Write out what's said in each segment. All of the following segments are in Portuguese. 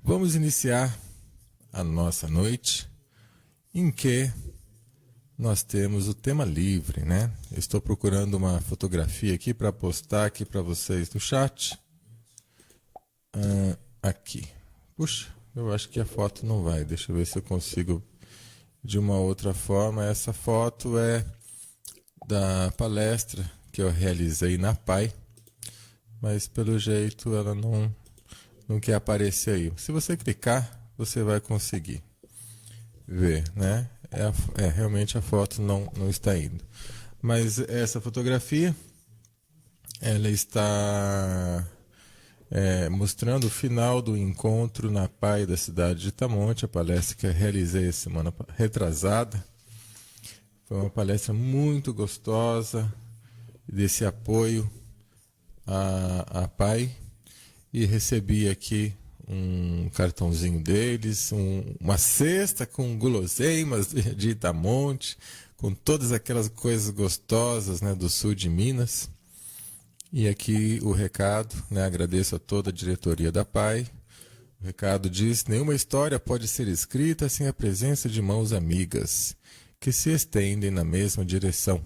Vamos iniciar a nossa noite em que nós temos o tema livre, né? Eu estou procurando uma fotografia aqui para postar aqui para vocês no chat. Aqui. Puxa, eu acho que a foto não vai. Deixa eu ver se eu consigo de uma outra forma. Essa foto é da palestra que eu realizei na PAI, mas pelo jeito ela não quer aparecer aí. Se você clicar, você vai conseguir ver, né? Realmente a foto não está indo. Mas essa fotografia, ela está mostrando o final do encontro na PAI da cidade de Itamonte, a palestra que eu realizei a semana retrasada. Foi uma palestra muito gostosa, desse apoio à PAI, e recebi aqui um cartãozinho deles, uma cesta com guloseimas de Itamonte, com todas aquelas coisas gostosas, né, do sul de Minas. E aqui o recado, né, agradeço a toda a diretoria da PAI. O recado diz: nenhuma história pode ser escrita sem a presença de mãos amigas, que se estendem na mesma direção.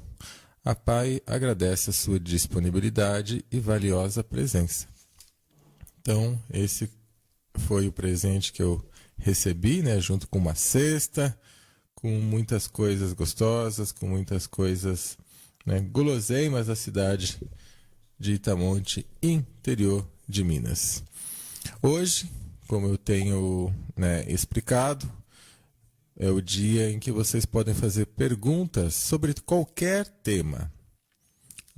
A PAI agradece a sua disponibilidade e valiosa presença. Então, esse foi o presente que eu recebi, né, junto com uma cesta, com muitas coisas gostosas, com muitas coisas, né, guloseimas da cidade de Itamonte, interior de Minas. Hoje, como eu tenho, né, explicado, é o dia em que vocês podem fazer perguntas sobre qualquer tema,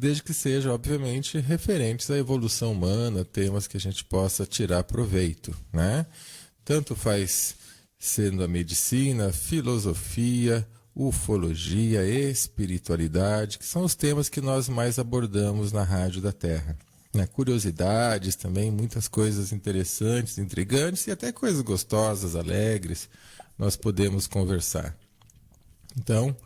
desde que sejam, obviamente, referentes à evolução humana, temas que a gente possa tirar proveito, né? Tanto faz sendo a medicina, filosofia, ufologia, espiritualidade, que são os temas que nós mais abordamos na Rádio da Terra. Né? Curiosidades também, muitas coisas interessantes, intrigantes e até coisas gostosas, alegres, nós podemos conversar. Então,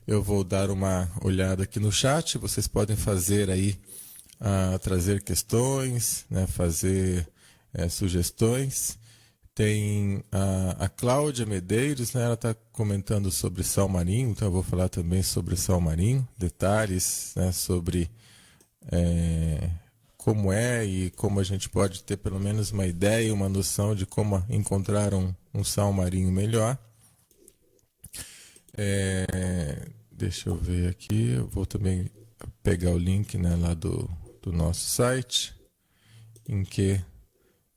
eu vou dar uma olhada aqui no chat, vocês podem fazer aí, trazer questões, né, fazer sugestões. Tem a Cláudia Medeiros, né, ela está comentando sobre sal marinho, então eu vou falar também sobre sal marinho, detalhes, né, sobre como é e como a gente pode ter pelo menos uma ideia, uma noção de como encontrar um sal marinho melhor. Deixa eu ver aqui, eu vou também pegar o link, né, lá do nosso site, em que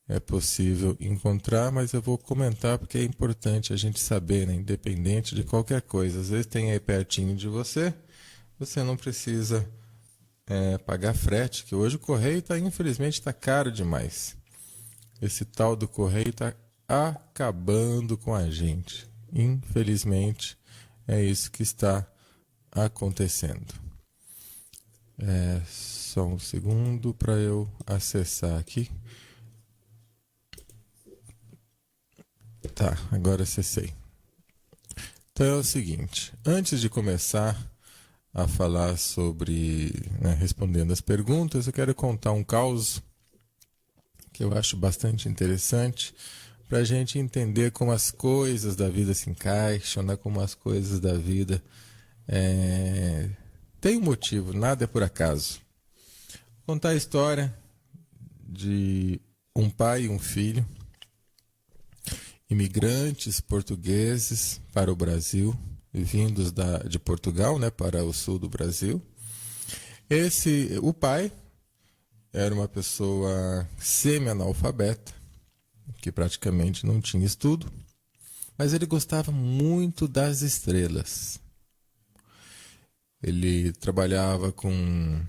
é possível encontrar, mas eu vou comentar porque é importante a gente saber, né, independente de qualquer coisa. Às vezes tem aí pertinho de você, você não precisa pagar frete, que hoje o correio infelizmente está caro demais. Esse tal do correio está acabando com a gente. Infelizmente, é isso que está acontecendo. Só um segundo para eu acessar aqui. Tá, agora acessei. Então é o seguinte, antes de começar a falar sobre, né, respondendo as perguntas, eu quero contar um caos que eu acho bastante interessante para a gente entender como as coisas da vida se encaixam, né, como as coisas da vida tem um motivo, nada é por acaso. Vou contar a história de um pai e um filho, imigrantes portugueses para o Brasil, vindos de Portugal, né, para o sul do Brasil. O pai era uma pessoa semi-analfabeta, que praticamente não tinha estudo, mas ele gostava muito das estrelas. Ele trabalhava com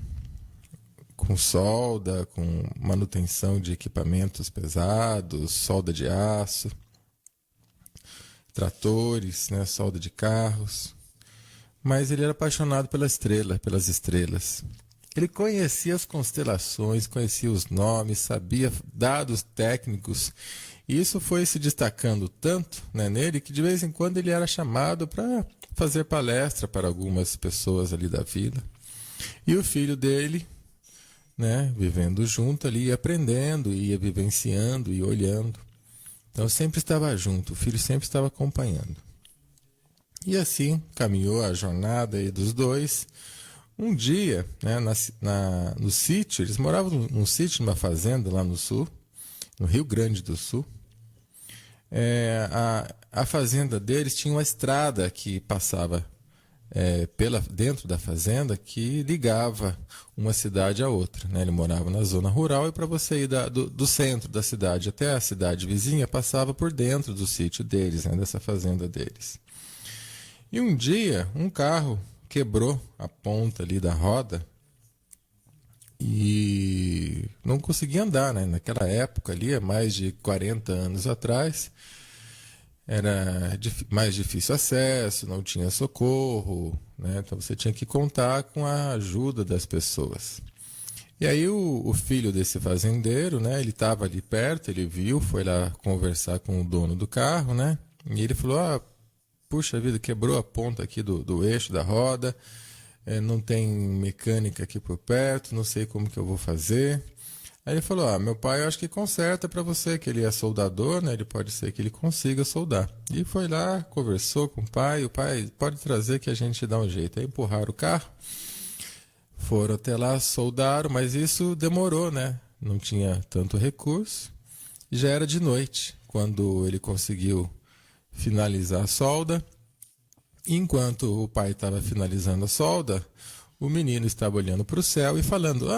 solda, com manutenção de equipamentos pesados, solda de aço, tratores, né, solda de carros. Mas ele era apaixonado pelas estrelas. Ele conhecia as constelações, conhecia os nomes, sabia dados técnicos. E isso foi se destacando tanto, né, nele, que de vez em quando ele era chamado para fazer palestra para algumas pessoas ali da vila. E o filho dele, né, vivendo junto ali, ia aprendendo, ia vivenciando e olhando. Então sempre estava junto, o filho sempre estava acompanhando. E assim caminhou a jornada aí dos dois. Um dia, né, no sítio, eles moravam num sítio, numa fazenda lá no sul, no Rio Grande do Sul. A fazenda deles tinha uma estrada que passava dentro da fazenda que ligava uma cidade a outra, né? Ele morava na zona rural e para você ir do centro da cidade até a cidade vizinha, passava por dentro do sítio deles, né? Dessa fazenda deles. E um dia, um carro quebrou a ponta ali da roda e não conseguia andar, né? Naquela época ali, há mais de 40 anos atrás, era mais difícil acesso, não tinha socorro, né? Então você tinha que contar com a ajuda das pessoas. E aí o filho desse fazendeiro, né? Ele estava ali perto, ele viu, foi lá conversar com o dono do carro, né? E ele falou, puxa vida, quebrou a ponta aqui do eixo da roda, não tem mecânica aqui por perto, não sei como que eu vou fazer. Aí ele falou, meu pai eu acho que conserta para você, que ele é soldador, né? Ele pode ser que ele consiga soldar. E foi lá, conversou com o pai pode trazer que a gente dá um jeito. Aí empurraram o carro, foram até lá, soldaram, mas isso demorou, né? Não tinha tanto recurso. E já era de noite, quando ele conseguiu finalizar a solda. Enquanto o pai estava finalizando a solda, o menino estava olhando para o céu e falando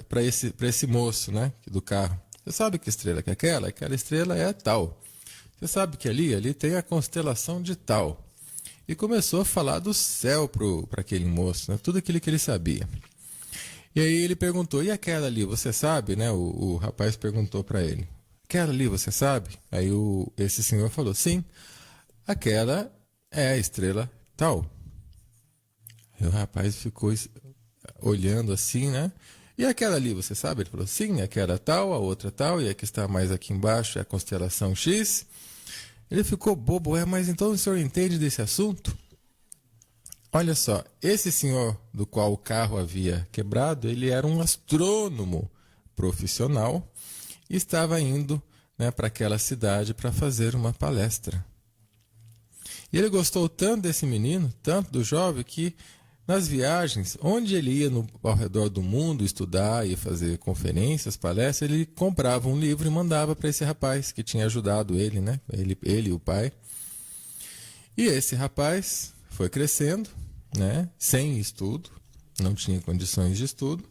para esse moço, né, do carro. Você sabe que estrela que é aquela? Aquela estrela é tal. Você sabe que ali tem a constelação de tal. E começou a falar do céu para aquele moço, né, tudo aquilo que ele sabia. E aí ele perguntou, e aquela ali, você sabe? Né, o rapaz perguntou para ele, aquela ali, você sabe? Aí esse senhor falou, sim, aquela é a estrela tal. E o rapaz ficou olhando assim, né? E aquela ali, você sabe? Ele falou, sim, aquela tal, a outra tal, e a que está mais aqui embaixo é a constelação X. Ele ficou bobo, mas então o senhor entende desse assunto? Olha só, esse senhor do qual o carro havia quebrado, ele era um astrônomo profissional e estava indo, né, para aquela cidade para fazer uma palestra. E ele gostou tanto desse menino, tanto do jovem, que nas viagens, onde ele ia ao redor do mundo estudar e fazer conferências, palestras, ele comprava um livro e mandava para esse rapaz que tinha ajudado ele, né? Ele e o pai. E esse rapaz foi crescendo, né? Sem estudo, não tinha condições de estudo.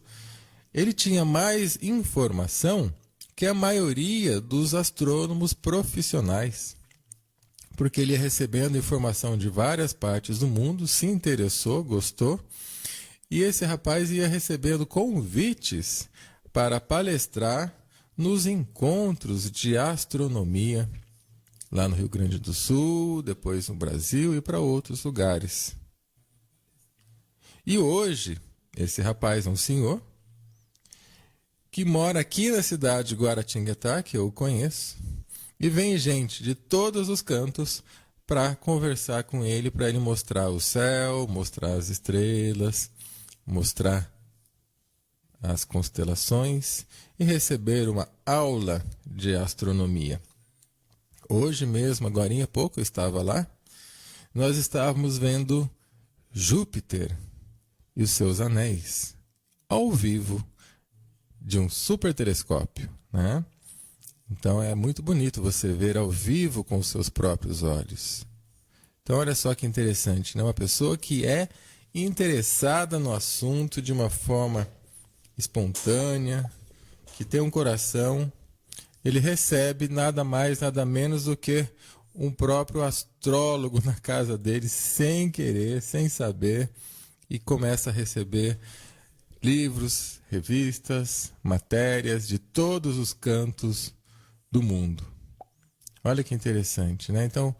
Ele tinha mais informação que a maioria dos astrônomos profissionais, porque ele ia recebendo informação de várias partes do mundo, se interessou, gostou, e esse rapaz ia recebendo convites para palestrar nos encontros de astronomia, lá no Rio Grande do Sul, depois no Brasil e para outros lugares. E hoje, esse rapaz é um senhor que mora aqui na cidade de Guaratinguetá, que eu conheço, e vem gente de todos os cantos para conversar com ele, para ele mostrar o céu, mostrar as estrelas, mostrar as constelações e receber uma aula de astronomia. Hoje mesmo, agorinha há pouco, eu estava lá, nós estávamos vendo Júpiter e os seus anéis ao vivo de um super telescópio, né? Então é muito bonito você ver ao vivo com os seus próprios olhos. Então olha só que interessante, né? Uma pessoa que é interessada no assunto de uma forma espontânea, que tem um coração, ele recebe nada mais, nada menos do que um próprio astrólogo na casa dele, sem querer, sem saber, e começa a receber livros, revistas, matérias de todos os cantos do mundo. Olha que interessante, né? Então,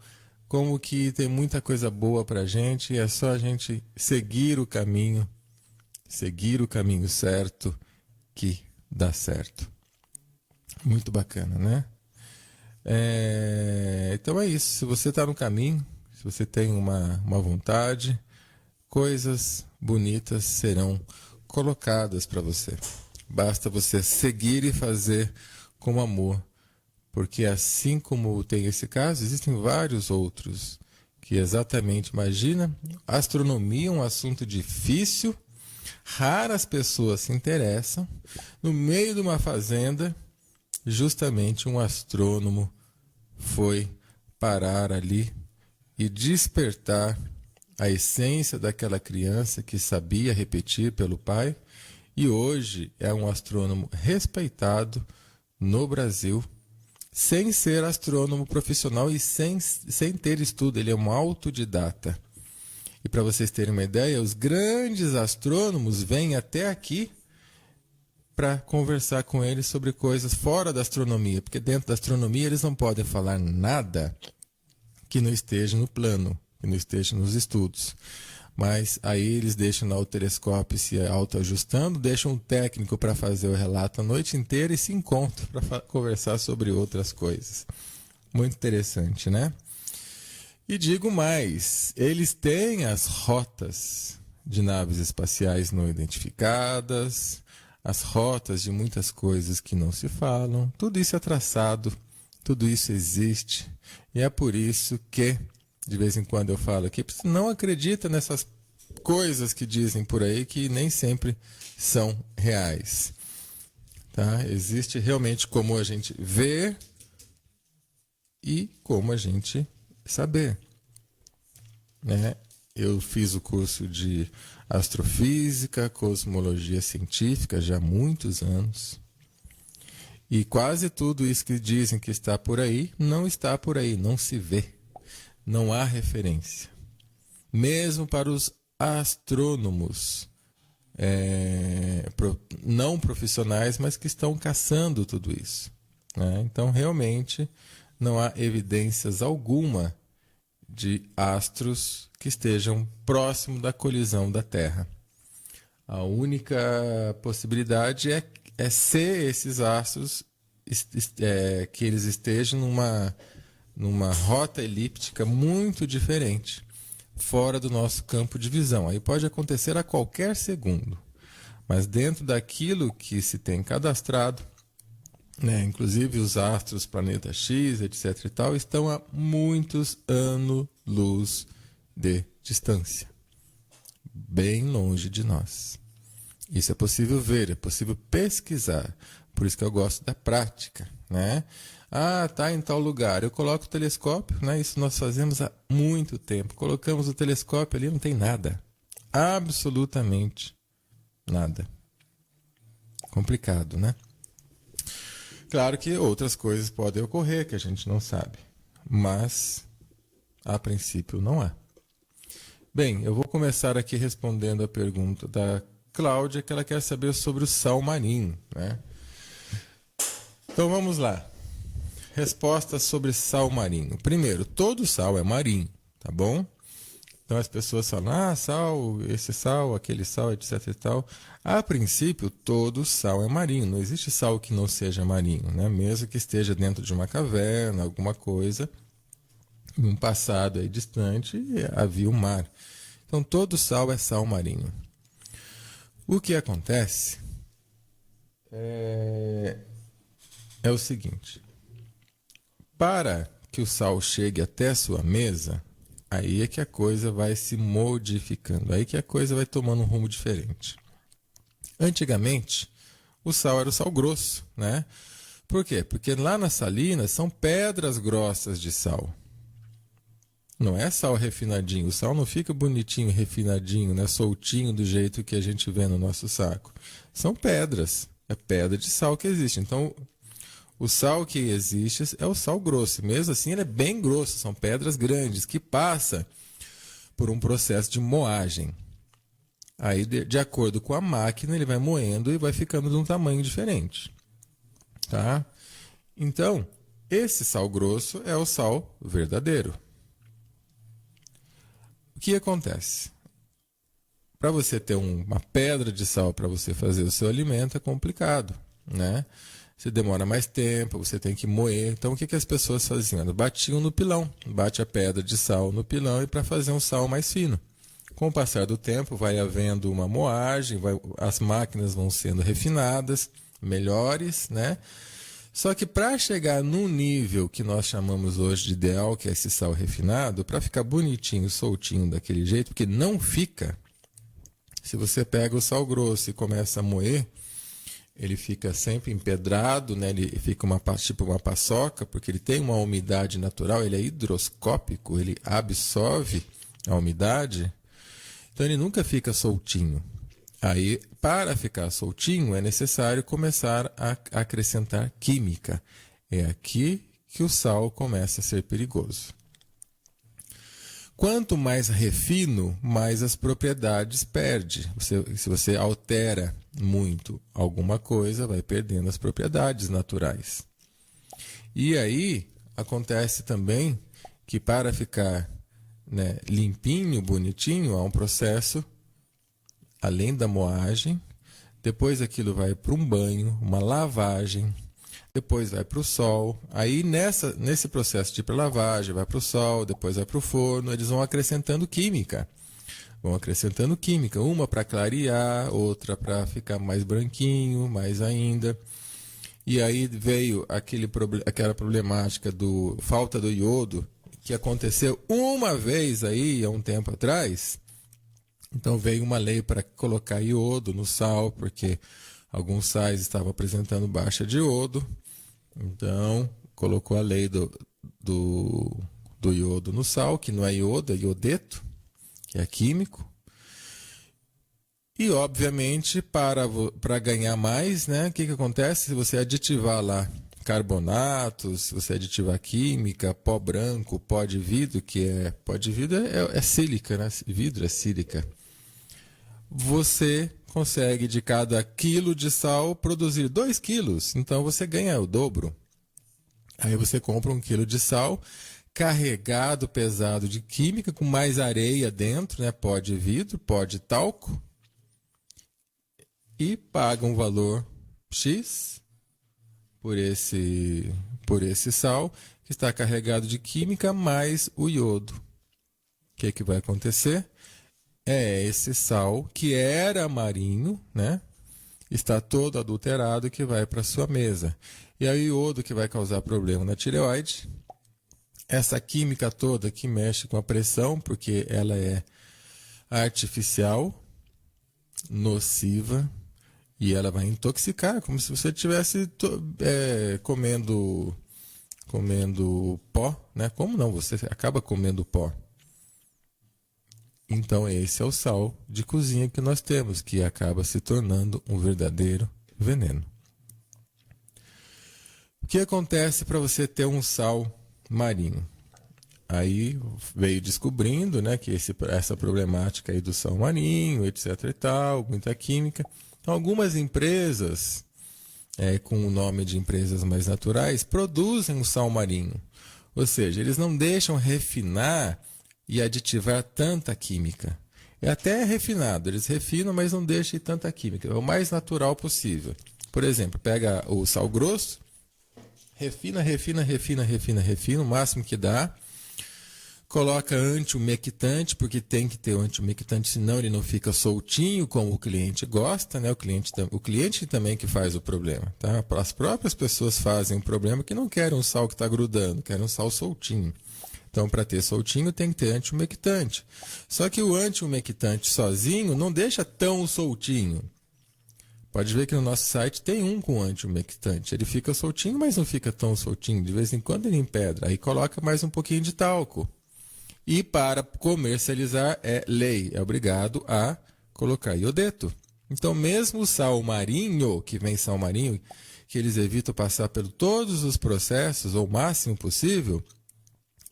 como que tem muita coisa boa pra gente, é só a gente seguir o caminho certo, que dá certo. Muito bacana, né? Então é isso. Se você está no caminho, se você tem uma vontade, coisas bonitas serão colocadas para você. Basta você seguir e fazer com amor, Porque assim como tem esse caso, existem vários outros que exatamente, imagina, astronomia é um assunto difícil, raras pessoas se interessam, no meio de uma fazenda, justamente um astrônomo foi parar ali e despertar a essência daquela criança que sabia repetir pelo pai, e hoje é um astrônomo respeitado no Brasil, sem ser astrônomo profissional e sem ter estudo. Ele é um autodidata. E para vocês terem uma ideia, os grandes astrônomos vêm até aqui para conversar com ele sobre coisas fora da astronomia, porque dentro da astronomia eles não podem falar nada que não esteja no plano, que não esteja nos estudos. Mas aí eles deixam lá o telescópio se autoajustando, deixam um técnico para fazer o relato a noite inteira e se encontram para conversar sobre outras coisas. Muito interessante, né? E digo mais, eles têm as rotas de naves espaciais não identificadas, as rotas de muitas coisas que não se falam, tudo isso é traçado, tudo isso existe, e é por isso que, de vez em quando eu falo aqui, não acredita nessas coisas que dizem por aí que nem sempre são reais. Tá? Existe realmente como a gente ver e como a gente saber. Né? Eu fiz o curso de astrofísica, cosmologia científica já há muitos anos. E quase tudo isso que dizem que está por aí, não está por aí, não se vê. Não há referência. Mesmo para os astrônomos não profissionais, mas que estão caçando tudo isso. Né? Então, realmente, não há evidências alguma de astros que estejam próximo da colisão da Terra. A única possibilidade é ser esses astros que eles estejam numa rota elíptica muito diferente, fora do nosso campo de visão. Aí pode acontecer a qualquer segundo, mas dentro daquilo que se tem cadastrado, né, inclusive os astros, planeta X, etc. e tal, estão a muitos anos-luz de distância, bem longe de nós. Isso é possível ver, é possível pesquisar. Por isso que eu gosto da prática, né? Ah, tá em tal lugar. Eu coloco o telescópio, né? Isso nós fazemos há muito tempo. Colocamos o telescópio ali, não tem nada. Absolutamente nada. Complicado, né? Claro que outras coisas podem ocorrer que a gente não sabe. Mas, a princípio, não há. Bem, eu vou começar aqui respondendo a pergunta da Cláudia, que ela quer saber sobre o sal marinho, né? Então vamos lá. Resposta sobre sal marinho. Primeiro, todo sal é marinho, tá bom? Então as pessoas falam, sal, esse sal, aquele sal, etc e tal. A princípio, todo sal é marinho. Não existe sal que não seja marinho, né? Mesmo que esteja dentro de uma caverna, alguma coisa, em um passado aí distante, havia o mar. Então todo sal é sal marinho. O que acontece é o seguinte: para que o sal chegue até a sua mesa, aí é que a coisa vai se modificando, aí que a coisa vai tomando um rumo diferente. Antigamente, o sal era o sal grosso, né? Por quê? Porque lá nas salinas são pedras grossas de sal. Não é sal refinadinho. O sal não fica bonitinho, refinadinho, né? Soltinho do jeito que a gente vê no nosso saco. São pedras. É pedra de sal que existe. Então, o sal que existe é o sal grosso. Mesmo assim, ele é bem grosso. São pedras grandes que passam por um processo de moagem. Aí, de acordo com a máquina, ele vai moendo e vai ficando de um tamanho diferente. Tá? Então, esse sal grosso é o sal verdadeiro. O que acontece? Para você ter uma pedra de sal para você fazer o seu alimento é complicado, né? Você demora mais tempo, você tem que moer. Então, o que as pessoas faziam? Batiam no pilão. Bate a pedra de sal no pilão e para fazer um sal mais fino. Com o passar do tempo, vai havendo uma moagem, as máquinas vão sendo refinadas, melhores, né? Só que para chegar num nível que nós chamamos hoje de ideal, que é esse sal refinado, para ficar bonitinho, soltinho daquele jeito, porque não fica. Se você pega o sal grosso e começa a moer, ele fica sempre empedrado, né? Ele fica tipo uma paçoca, porque ele tem uma umidade natural, ele é higroscópico, ele absorve a umidade, então ele nunca fica soltinho. Aí, para ficar soltinho, é necessário começar a acrescentar química. É aqui que o sal começa a ser perigoso. Quanto mais refino, mais as propriedades perde. Se você altera muito alguma coisa, vai perdendo as propriedades naturais. E aí, acontece também que para ficar, né, limpinho, bonitinho, há um processo, além da moagem, depois aquilo vai para um banho, uma lavagem, depois vai para o sol. Aí nesse processo de lavagem, vai para o sol, depois vai para o forno, eles vão acrescentando química. Uma para clarear, outra para ficar mais branquinho, mais ainda. E aí veio aquela problemática do falta do iodo, que aconteceu uma vez aí, há um tempo atrás. Então veio uma lei para colocar iodo no sal, porque alguns sais estavam apresentando baixa de iodo. Então colocou a lei do iodo no sal, que não é iodo, é iodeto, que é químico. E obviamente para ganhar mais, né, o que acontece? Se você aditivar lá carbonatos, se você aditivar química, pó branco, pó de vidro, pó de vidro é sílica, né? Vidro é sílica. Você consegue de cada quilo de sal produzir 2 quilos, então você ganha o dobro. Aí você compra 1 quilo de sal carregado, pesado de química, com mais areia dentro, né? Pó de vidro, pó de talco, e paga um valor X por esse sal que está carregado de química mais o iodo. O que vai acontecer? Esse sal, que era marinho, né, está todo adulterado, que vai para a sua mesa. E aí o iodo que vai causar problema na tireoide. Essa química toda que mexe com a pressão, porque ela é artificial, nociva, e ela vai intoxicar, como se você estivesse comendo pó, né? Como não? Você acaba comendo pó. Então esse é o sal de cozinha que nós temos, que acaba se tornando um verdadeiro veneno. O que acontece para você ter um sal marinho? Aí veio descobrindo, né, que essa problemática aí do sal marinho, etc e tal, muita química. Então, algumas empresas, com o nome de empresas mais naturais, produzem o sal marinho. Ou seja, eles não deixam refinar e aditivar tanta química. Até é refinado, eles refinam, mas não deixam tanta química. É o mais natural possível. Por exemplo, pega o sal grosso, refina o máximo que dá. Coloca antiumectante, porque tem que ter o antiumectante, senão ele não fica soltinho como o cliente gosta, né? O cliente também que faz o problema, tá? As próprias pessoas fazem um problema que não querem um sal que está grudando, querem um sal soltinho. Então, para ter soltinho, tem que ter antiumectante. Só que o antiumectante sozinho não deixa tão soltinho. Pode ver que no nosso site tem um com antiumectante. Ele fica soltinho, mas não fica tão soltinho. De vez em quando ele empedra. Aí coloca mais um pouquinho de talco. E para comercializar é lei, é obrigado a colocar iodeto. Então, mesmo o sal marinho, que vem sal marinho, que eles evitam passar por todos os processos, ou o máximo possível,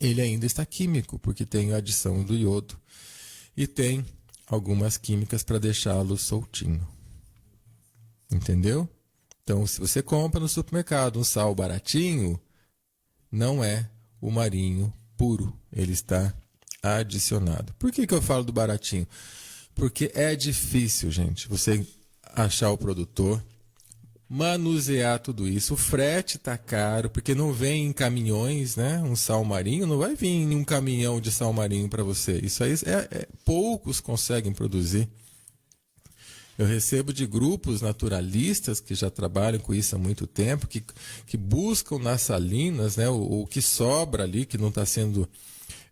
ele ainda está químico, porque tem a adição do iodo. E tem algumas químicas para deixá-lo soltinho. Entendeu? Então, se você compra no supermercado um sal baratinho, não é o marinho puro, ele está adicionado. Por que eu falo do baratinho? Porque é difícil, gente, você achar o produtor, manusear tudo isso. O frete está caro, porque não vem em caminhões, né? Um sal marinho não vai vir em um caminhão de sal marinho para você. Isso aí poucos conseguem produzir. Eu recebo de grupos naturalistas que já trabalham com isso há muito tempo, que buscam nas salinas, né, o que sobra ali, que não está sendo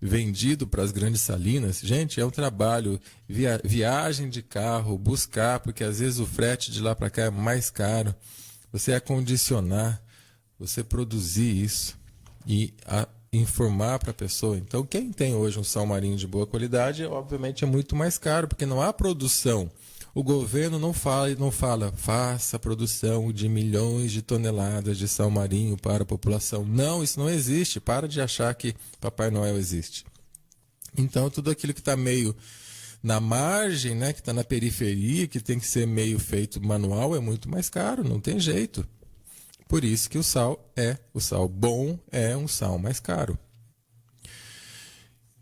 vendido para as grandes salinas. Gente, é um trabalho, viagem de carro, buscar, porque às vezes o frete de lá para cá é mais caro. Você acondicionar, você produzir isso e informar para a pessoa. Então, quem tem hoje um sal marinho de boa qualidade, obviamente é muito mais caro, porque não há produção. O governo não fala, faça a produção de milhões de toneladas de sal marinho para a população. Não, isso não existe. Para de achar que Papai Noel existe. Então, tudo aquilo que está meio na margem, né, que está na periferia, que tem que ser meio feito manual, é muito mais caro, não tem jeito. Por isso que o sal bom é um sal mais caro.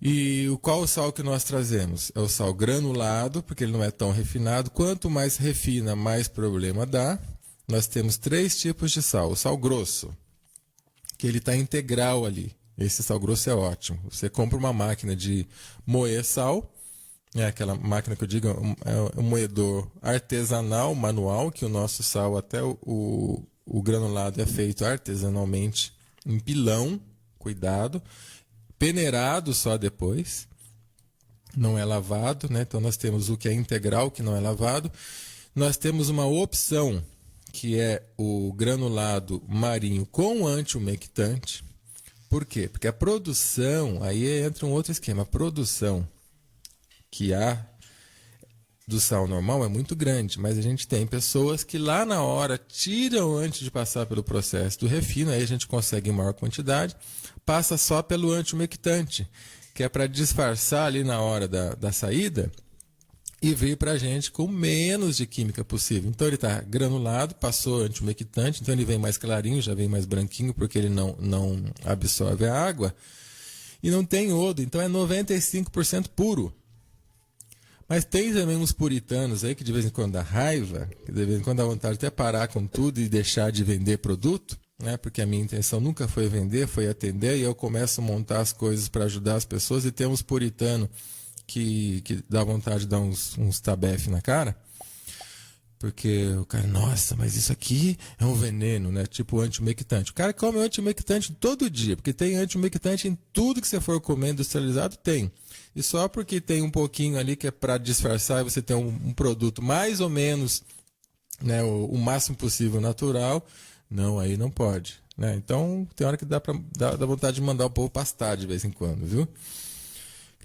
E qual o sal que nós trazemos? É o sal granulado, porque ele não é tão refinado. Quanto mais refina, mais problema dá. Nós temos 3 tipos de sal. O sal grosso, que ele está integral ali. Esse sal grosso é ótimo. Você compra uma máquina de moer sal, aquela máquina que eu digo é um moedor artesanal, manual, que o nosso sal, até o granulado é feito artesanalmente em pilão, cuidado. Peneirado só depois, não é lavado, né? Então nós temos o que é integral, que não é lavado. Nós temos uma opção, que é o granulado marinho com anti-umectante. Por quê? Porque a produção, aí entra um outro esquema, a produção que há do sal normal é muito grande, mas a gente tem pessoas que lá na hora tiram antes de passar pelo processo do refino, aí a gente consegue em maior quantidade, passa só pelo anti-umectante, que é para disfarçar ali na hora da saída e vir para a gente com menos de química possível. Então ele está granulado, passou anti-umectante, então ele vem mais clarinho, já vem mais branquinho, porque ele não absorve a água, e não tem iodo, então é 95% puro. Mas tem também uns puritanos aí que de vez em quando dá raiva, que de vez em quando dá vontade de até parar com tudo e deixar de vender produto, né? Porque a minha intenção nunca foi vender, foi atender, e eu começo a montar as coisas para ajudar as pessoas, e tem uns puritanos que dá vontade de dar uns tabef na cara, porque o cara, nossa, mas isso aqui é um veneno, né? Tipo anti-umectante. O cara come anti-umectante todo dia, porque tem anti-umectante em tudo que você for comer industrializado, tem. E só porque tem um pouquinho ali que é para disfarçar e você tem um produto mais ou menos, né, o máximo possível natural, não, aí não pode, né? Então tem hora que dá vontade de mandar o povo pastar de vez em quando, viu?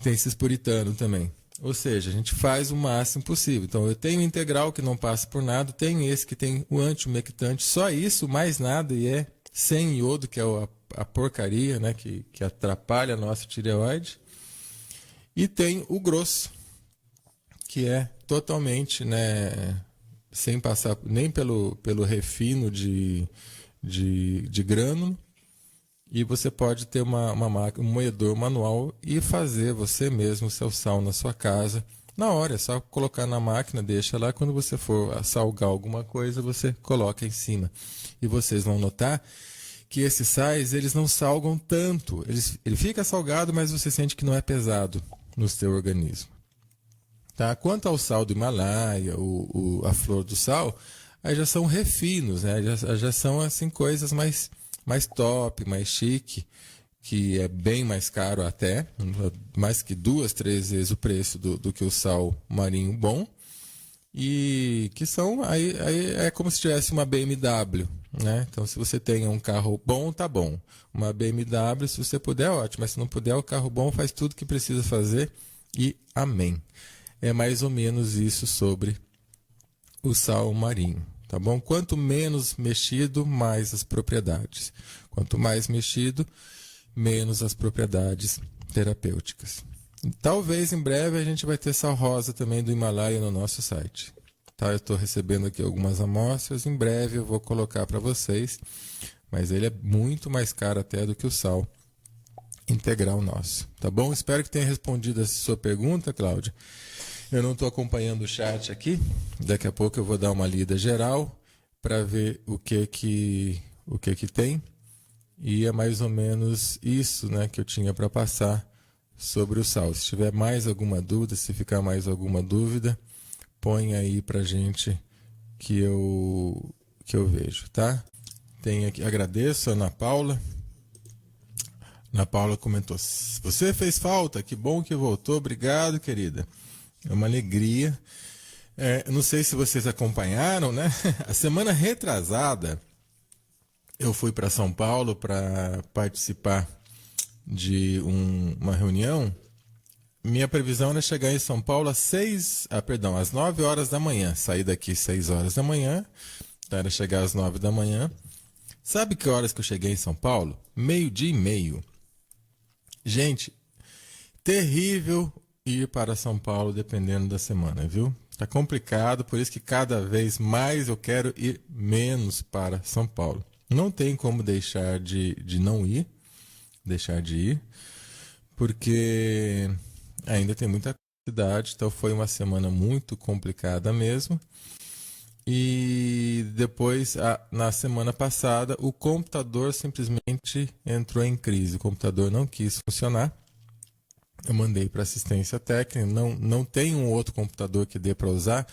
Tem esses puritanos também. Ou seja, a gente faz o máximo possível. Então eu tenho o integral que não passa por nada, tenho esse que tem o anti-umectante, só isso, mais nada, e é sem iodo, que é a porcaria, né, que atrapalha a nossa tireoide. E tem o grosso, que é totalmente, né, sem passar nem pelo refino de grânulo. E você pode ter uma máquina, um moedor manual e fazer você mesmo o seu sal na sua casa. Na hora, é só colocar na máquina, deixa lá. Quando você for salgar alguma coisa, você coloca em cima. E vocês vão notar que esses sais, eles não salgam tanto. Ele fica salgado, mas você sente que não é pesado no seu organismo. Tá? Quanto ao sal do Himalaia, a flor do sal, aí já são refinos, né? já são assim, coisas mais top, mais chique, que é bem mais caro até, mais que 2, 3 vezes o preço do que o sal marinho bom, e que são, aí é como se tivesse uma BMW, né? Então se você tem um carro bom, tá bom. Uma BMW, se você puder, ótimo, mas se não puder, o carro bom faz tudo que precisa fazer e amém. É mais ou menos isso sobre o sal marinho. Tá bom? Quanto menos mexido, mais as propriedades. Quanto mais mexido, menos as propriedades terapêuticas. E talvez em breve a gente vai ter sal rosa também do Himalaia no nosso site. Tá? Eu estou recebendo aqui algumas amostras, em breve eu vou colocar para vocês, mas ele é muito mais caro até do que o sal integral nosso. Tá bom? Espero que tenha respondido a sua pergunta, Cláudia. Eu não estou acompanhando o chat aqui. Daqui a pouco eu vou dar uma lida geral para ver o que tem. E é mais ou menos isso, né, que eu tinha para passar sobre o sal. Se tiver mais alguma dúvida, se ficar mais alguma dúvida, põe aí pra gente que eu vejo, tá? Tem aqui, agradeço a Ana Paula. Ana Paula comentou: você fez falta, que bom que voltou, obrigado, querida. É uma alegria. Não sei se vocês acompanharam, né? A semana retrasada eu fui para São Paulo para participar de uma reunião. Minha previsão era chegar em São Paulo às 9 horas da manhã. Saí daqui às 6 horas da manhã, então era chegar às 9 da manhã. Sabe que horas que eu cheguei em São Paulo? 12:30. Gente, terrível ir para São Paulo dependendo da semana, viu? Tá complicado, por isso que cada vez mais eu quero ir menos para São Paulo. Não tem como deixar de não ir, deixar de ir, porque ainda tem muita cidade, então foi uma semana muito complicada mesmo. E depois, na semana passada, o computador simplesmente entrou em crise. O computador não quis funcionar. Eu mandei para assistência técnica. Não tem um outro computador que dê para usar,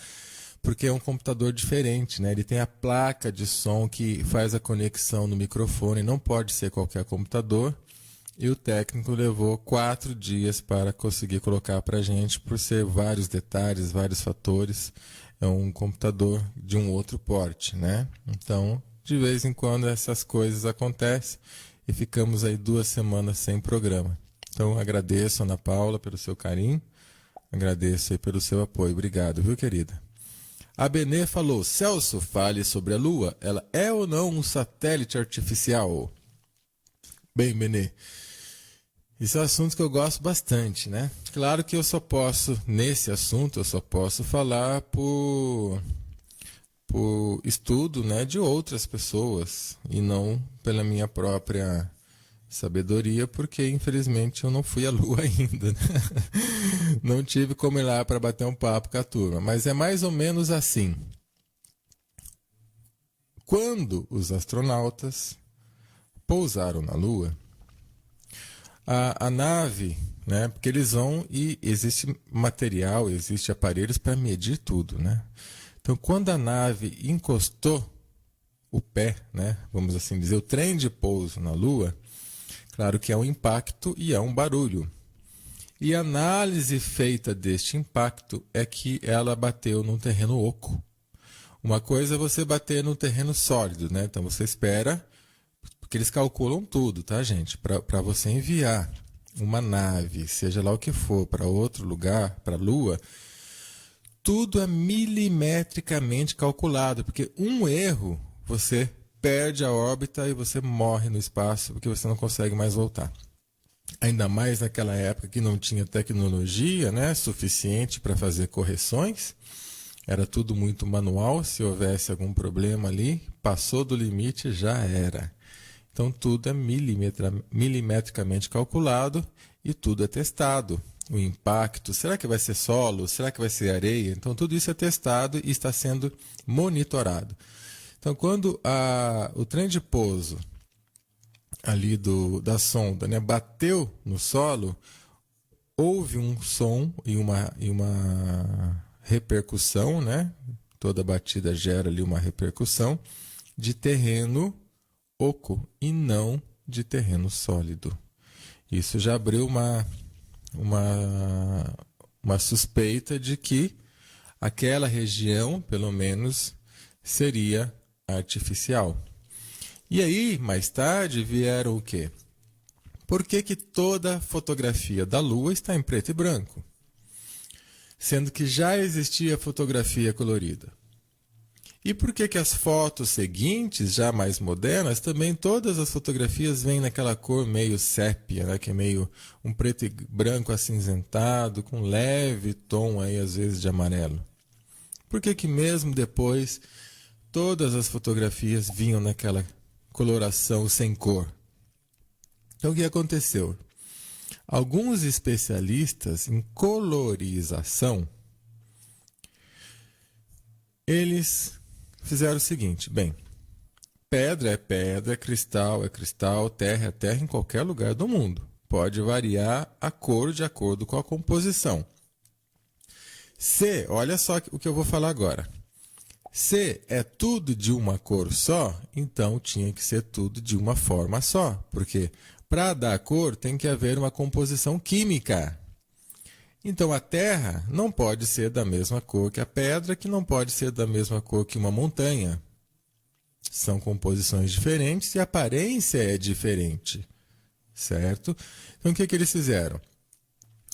porque é um computador diferente, né? Ele tem a placa de som que faz a conexão no microfone. Não pode ser qualquer computador. E o técnico levou 4 dias para conseguir colocar para a gente, por ser vários detalhes, vários fatores. É um computador de um outro porte, né? Então, de vez em quando essas coisas acontecem e ficamos aí 2 semanas sem programa. Então, agradeço, Ana Paula, pelo seu carinho, agradeço aí pelo seu apoio. Obrigado, viu, querida? A Benê falou: Celso, fale sobre a Lua. Ela é ou não um satélite artificial? Bem, Benê, esse é um assunto que eu gosto bastante, né? Claro que nesse assunto, eu só posso falar por estudo, né, de outras pessoas e não pela minha própria sabedoria, porque infelizmente eu não fui à Lua ainda, né? Não tive como ir lá para bater um papo com a turma, mas é mais ou menos assim. Quando os astronautas pousaram na Lua, a nave, né, porque eles vão e existe material, existe aparelhos para medir tudo, né? Então, quando a nave encostou o pé, né, vamos assim dizer, o trem de pouso na Lua, claro que é um impacto e é um barulho. E a análise feita deste impacto é que ela bateu num terreno oco. Uma coisa é você bater num terreno sólido, né? Então você espera, porque eles calculam tudo, tá, gente? Para você enviar uma nave, seja lá o que for, para outro lugar, para a Lua, tudo é milimetricamente calculado, porque um erro, você perde a órbita e você morre no espaço, porque você não consegue mais voltar. Ainda mais naquela época que não tinha tecnologia, né, suficiente para fazer correções. Era tudo muito manual. Se houvesse algum problema ali, passou do limite, já era. Então tudo é milimetricamente calculado e tudo é testado. O impacto, será que vai ser solo? Será que vai ser areia? Então tudo isso é testado e está sendo monitorado. Então quando o trem de pouso ali da sonda, né, bateu no solo, houve um som e uma repercussão, né? Toda batida gera ali uma repercussão de terreno oco e não de terreno sólido. Isso já abriu uma suspeita de que aquela região, pelo menos, seria artificial. E aí, mais tarde, vieram o quê? Por que toda fotografia da Lua está em preto e branco? Sendo que já existia fotografia colorida. E por que as fotos seguintes, já mais modernas, também todas as fotografias vêm naquela cor meio sépia, né? Que é meio um preto e branco acinzentado, com leve tom aí, às vezes, de amarelo? Por que mesmo depois todas as fotografias vinham naquela coloração sem cor? Então o que aconteceu? Alguns especialistas em colorização, eles fizeram o seguinte: bem, pedra é pedra, é cristal, terra é terra em qualquer lugar do mundo. Pode variar a cor de acordo com a composição. Se, olha só o que eu vou falar agora. Se é tudo de uma cor só, então tinha que ser tudo de uma forma só. Porque para dar cor tem que haver uma composição química. Então a terra não pode ser da mesma cor que a pedra, que não pode ser da mesma cor que uma montanha. São composições diferentes e a aparência é diferente. Certo? Então o que eles fizeram?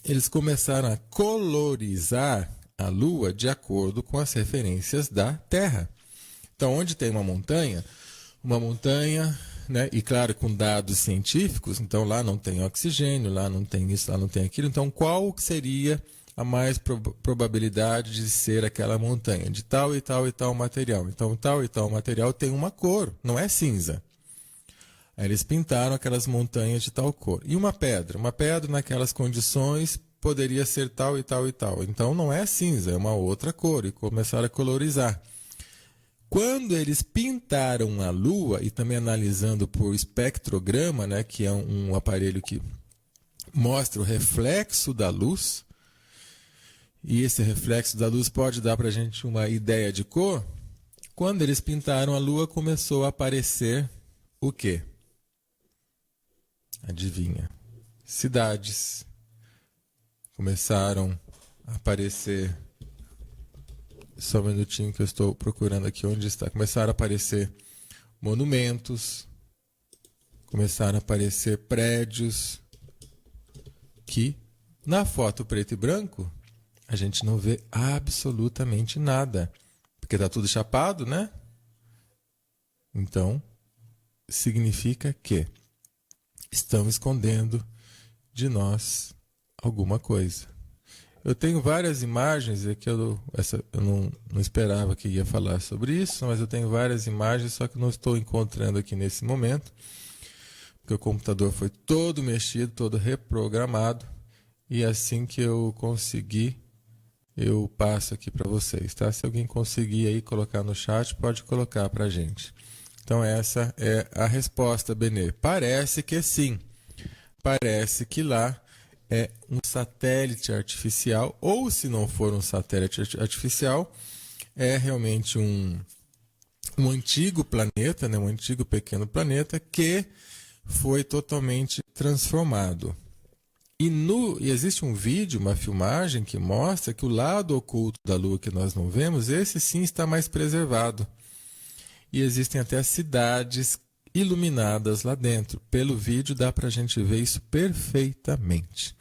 Eles começaram a colorizar a Lua de acordo com as referências da Terra. Então, onde tem uma montanha, né, e claro, com dados científicos, então lá não tem oxigênio, lá não tem isso, lá não tem aquilo. Então, qual seria a mais probabilidade de ser aquela montanha? De tal e tal e tal material. Então, tal e tal material tem uma cor, não é cinza. Aí eles pintaram aquelas montanhas de tal cor. E uma pedra? Uma pedra naquelas condições poderia ser tal e tal e tal. Então não é cinza, é uma outra cor. E começaram a colorizar. Quando eles pintaram a Lua, e também analisando por espectrograma, né, que é um aparelho que mostra o reflexo da luz, e esse reflexo da luz pode dar para a gente uma ideia de cor, quando eles pintaram a Lua começou a aparecer o quê? Adivinha? Cidades começaram a aparecer. Só um minutinho que eu estou procurando aqui onde está. Começaram a aparecer monumentos, começaram a aparecer prédios que na foto preto e branco a gente não vê absolutamente nada, porque está tudo chapado, né? Então significa que estão escondendo de nós alguma coisa. Eu tenho várias imagens, aqui eu não esperava que ia falar sobre isso, mas eu tenho várias imagens, só que não estou encontrando aqui nesse momento, porque o computador foi todo mexido, todo reprogramado, e assim que eu conseguir, eu passo aqui para vocês, tá? Se alguém conseguir aí colocar no chat, pode colocar para a gente. Então essa é a resposta, Benê. Parece que sim. Parece que lá é um satélite artificial, ou se não for um satélite artificial, é realmente um antigo planeta, né? Um antigo pequeno planeta que foi totalmente transformado. E existe um vídeo, uma filmagem que mostra que o lado oculto da Lua que nós não vemos, esse sim está mais preservado. E existem até cidades iluminadas lá dentro. Pelo vídeo dá para a gente ver isso perfeitamente.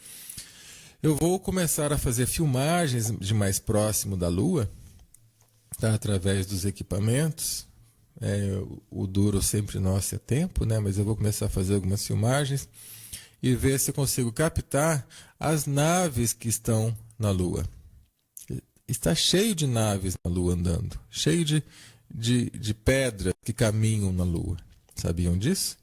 Eu vou começar a fazer filmagens de mais próximo da Lua, tá? Através dos equipamentos. O duro sempre nosso é tempo, né? Mas eu vou começar a fazer algumas filmagens e ver se eu consigo captar as naves que estão na Lua. Está cheio de naves na Lua andando, cheio de pedras que caminham na Lua. Sabiam disso?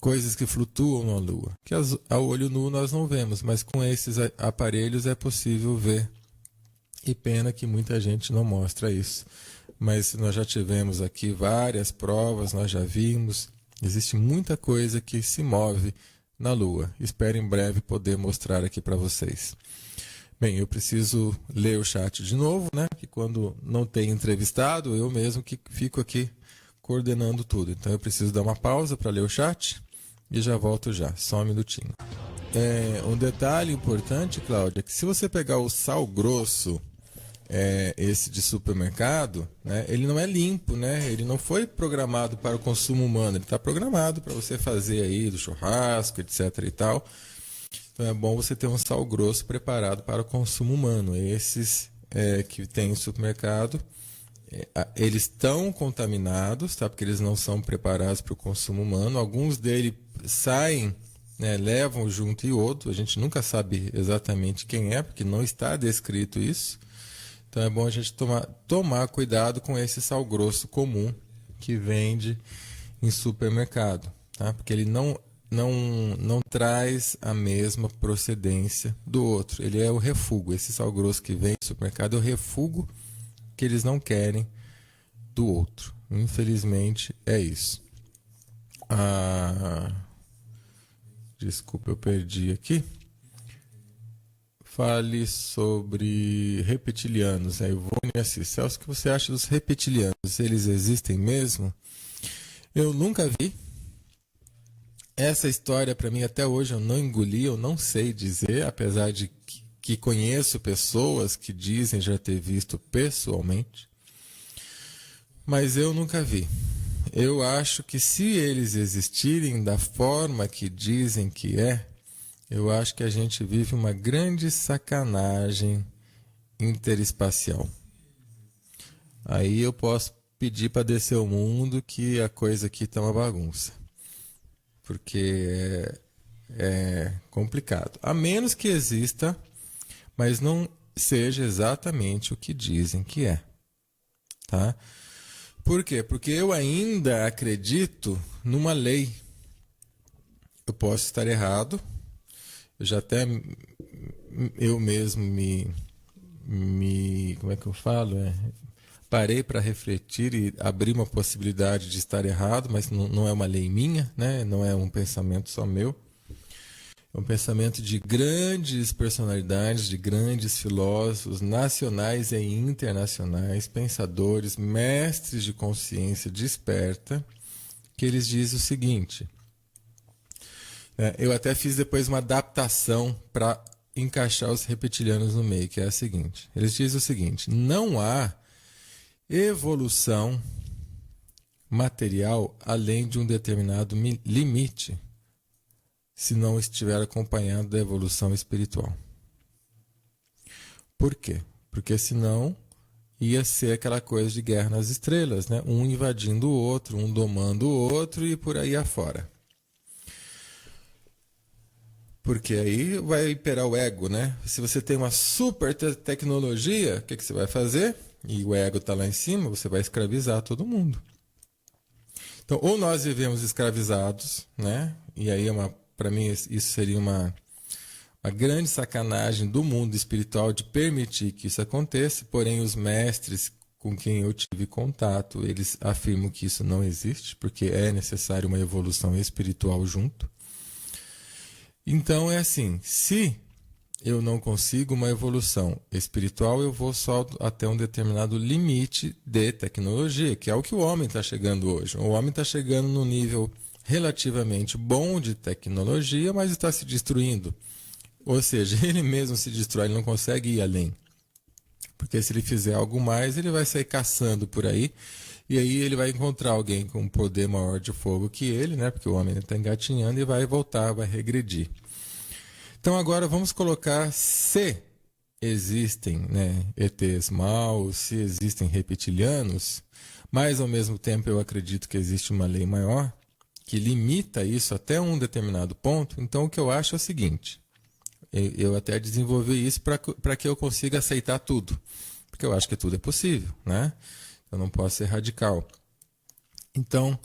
Coisas que flutuam na Lua, que a olho nu nós não vemos, mas com esses aparelhos é possível ver. E pena que muita gente não mostra isso. Mas nós já tivemos aqui várias provas, nós já vimos. Existe muita coisa que se move na Lua. Espero em breve poder mostrar aqui para vocês. Bem, eu preciso ler o chat de novo, né? Que quando não tem entrevistado, eu mesmo que fico aqui coordenando tudo. Então eu preciso dar uma pausa para ler o chat e já volto já. Só um minutinho. Um detalhe importante, Cláudia, é que se você pegar o sal grosso, esse de supermercado, né, ele não é limpo, né? Ele não foi programado para o consumo humano. Ele está programado para você fazer aí do churrasco, etc. e tal. Então é bom você ter um sal grosso preparado para o consumo humano. Esses que tem no supermercado, eles estão contaminados, tá? Porque eles não são preparados para o consumo humano. Alguns deles saem, né, levam junto iodo. A gente nunca sabe exatamente quem é, porque não está descrito isso. Então é bom a gente tomar cuidado com esse sal grosso comum que vende em supermercado, tá? Porque ele não traz a mesma procedência do outro. Ele é o refúgio. Esse sal grosso que vem no supermercado é o refúgio que eles não querem do outro. Infelizmente é isso. Desculpa, eu perdi aqui. fale sobre reptilianos. Aí eu vou nesse. Celso, o que você acha dos reptilianos? Eles existem mesmo? Eu nunca vi. Essa história, para mim, até hoje eu não engoli, eu não sei dizer, apesar de que conheço pessoas que dizem já ter visto pessoalmente. Mas eu nunca vi. Eu acho que se eles existirem da forma que dizem que é, eu acho que a gente vive uma grande sacanagem interespacial. Aí eu posso pedir para descer o mundo que a coisa aqui está uma bagunça. Porque é complicado. A menos que exista, mas não seja exatamente o que dizem que é. Tá? Por quê? Porque eu ainda acredito numa lei. Eu posso estar errado. Eu já até eu mesmo como é que eu falo? Parei para refletir e abrir uma possibilidade de estar errado, mas não é uma lei minha, né? Não é um pensamento só meu. É um pensamento de grandes personalidades, de grandes filósofos nacionais e internacionais, pensadores, mestres de consciência desperta, que eles dizem o seguinte. Eu até fiz depois uma adaptação para encaixar os reptilianos no meio, que é a seguinte. Eles dizem o seguinte: não há evolução material além de um determinado limite, se não estiver acompanhado da evolução espiritual. Por quê? Porque senão ia ser aquela coisa de guerra nas estrelas, né? Um invadindo o outro, um domando o outro e por aí afora. Porque aí vai imperar o ego, né? Se você tem uma super tecnologia, o que você vai fazer? E o ego está lá em cima, você vai escravizar todo mundo. Então, ou nós vivemos escravizados, né? E aí, para mim, isso seria uma grande sacanagem do mundo espiritual de permitir que isso aconteça, porém os mestres com quem eu tive contato, eles afirmam que isso não existe, porque é necessário uma evolução espiritual junto. Então é assim, se eu não consigo uma evolução espiritual, eu vou só até um determinado limite de tecnologia, que é o que o homem está chegando hoje. O homem está chegando num nível relativamente bom de tecnologia, mas está se destruindo. Ou seja, ele mesmo se destrói, ele não consegue ir além. Porque se ele fizer algo mais, ele vai sair caçando por aí, e aí ele vai encontrar alguém com um poder maior de fogo que ele, né? Porque o homem está engatinhando e vai voltar, vai regredir. Então agora vamos colocar se existem, né, ETs maus, se existem reptilianos, mas ao mesmo tempo eu acredito que existe uma lei maior que limita isso até um determinado ponto. Então o que eu acho é o seguinte, eu até desenvolvi isso para que eu consiga aceitar tudo, porque eu acho que tudo é possível, né? Eu não posso ser radical. Então,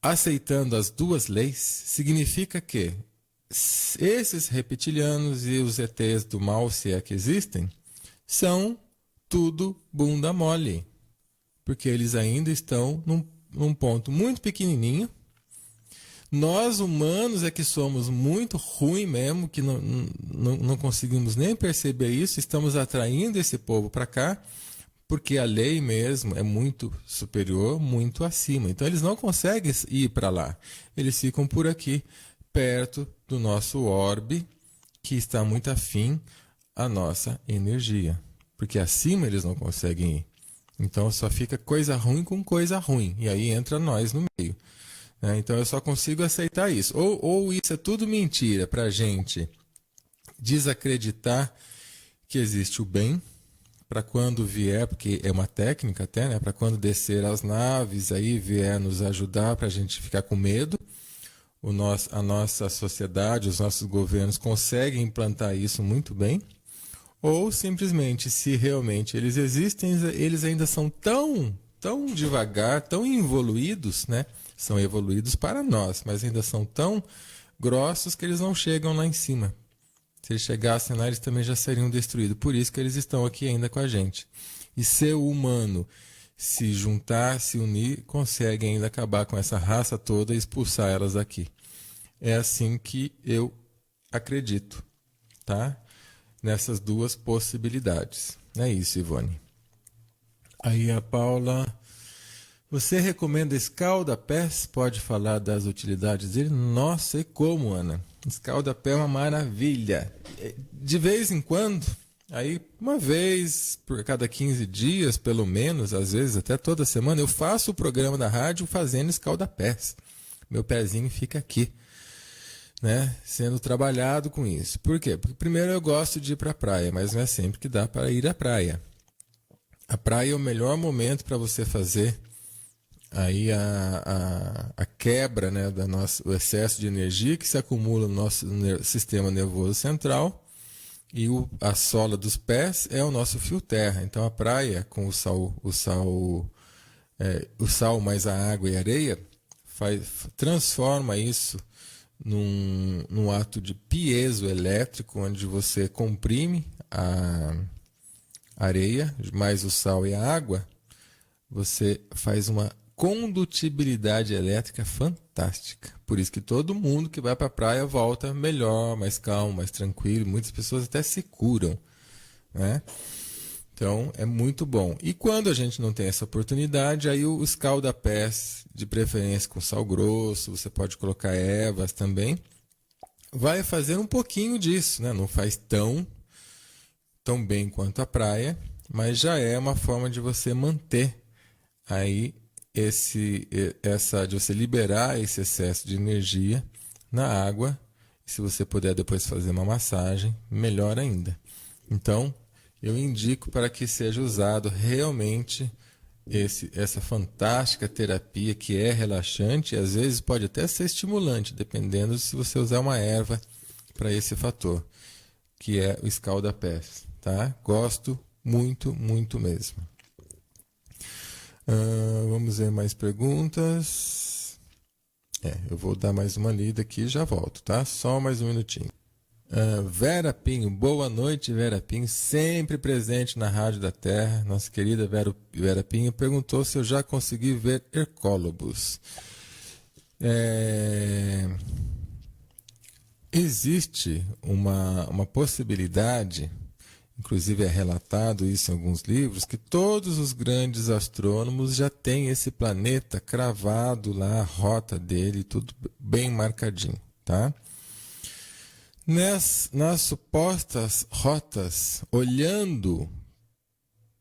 aceitando as duas leis, significa que esses reptilianos e os ETs do mal, se é que existem, são tudo bunda mole. Porque eles ainda estão num ponto muito pequenininho. Nós, humanos, é que somos muito ruins mesmo, que não conseguimos nem perceber isso. Estamos atraindo esse povo para cá, porque a lei mesmo é muito superior, muito acima. Então, eles não conseguem ir para lá. Eles ficam por aqui, perto do nosso orbe, que está muito afim à nossa energia. Porque acima eles não conseguem ir. Então só fica coisa ruim com coisa ruim. E aí entra nós no meio. Então eu só consigo aceitar isso. Ou isso é tudo mentira para a gente desacreditar que existe o bem, para quando vier, porque é uma técnica até, né? Para quando descer as naves, aí vier nos ajudar para a gente ficar com medo. A nossa sociedade, os nossos governos conseguem implantar isso muito bem, ou simplesmente, se realmente eles existem, eles ainda são tão devagar, tão evoluídos, né? São evoluídos para nós, mas ainda são tão grossos que eles não chegam lá em cima. Se eles chegassem lá, eles também já seriam destruídos. Por isso que eles estão aqui ainda com a gente. E ser humano, se juntar, se unir, consegue ainda acabar com essa raça toda e expulsar elas daqui. É assim que eu acredito, tá? nessas duas possibilidades. É isso, Ivone. Aí a Paula... Você recomenda escalda-pés? Pode falar das utilidades dele? Nossa, e como, Ana? Escalda-pé é uma maravilha. De vez em quando, aí uma vez por cada 15 dias, pelo menos, às vezes até toda semana, eu faço o programa da rádio fazendo escalda-pés. Meu pezinho fica aqui, né, sendo trabalhado com isso. Por quê? Porque primeiro eu gosto de ir para a praia, mas não é sempre que dá para ir à praia. A praia é o melhor momento para você fazer aí a quebra, né, o excesso de energia que se acumula no nosso sistema nervoso central, e a sola dos pés é o nosso fio terra. Então a praia com o sal mais a água e a areia transforma isso num ato de piezoelétrico, onde você comprime a areia mais o sal e a água, você faz uma condutibilidade elétrica fantástica. Por isso que todo mundo que vai para a praia volta melhor, mais calmo, mais tranquilo. Muitas pessoas até se curam, né? Então, é muito bom. E quando a gente não tem essa oportunidade, aí o escalda-pés, de preferência com sal grosso, você pode colocar ervas também, vai fazer um pouquinho disso, né? Não faz tão bem quanto a praia, mas já é uma forma de você manter aí de você liberar esse excesso de energia na água. E se você puder depois fazer uma massagem, melhor ainda. Então, eu indico para que seja usado realmente essa fantástica terapia, que é relaxante e às vezes pode até ser estimulante, dependendo se você usar uma erva para esse fator, que é o escalda-pés, tá? Gosto muito, muito mesmo. Vamos ver mais perguntas. Eu vou dar mais uma lida aqui e já volto, tá? Só mais um minutinho. Vera Pinho, boa noite, Vera Pinho, sempre presente na Rádio da Terra. Nossa querida Vera Pinho perguntou se eu já consegui ver Hercólobos. Existe uma possibilidade, inclusive é relatado isso em alguns livros, que todos os grandes astrônomos já têm esse planeta cravado lá, a rota dele, tudo bem marcadinho, tá? Nas supostas rotas, olhando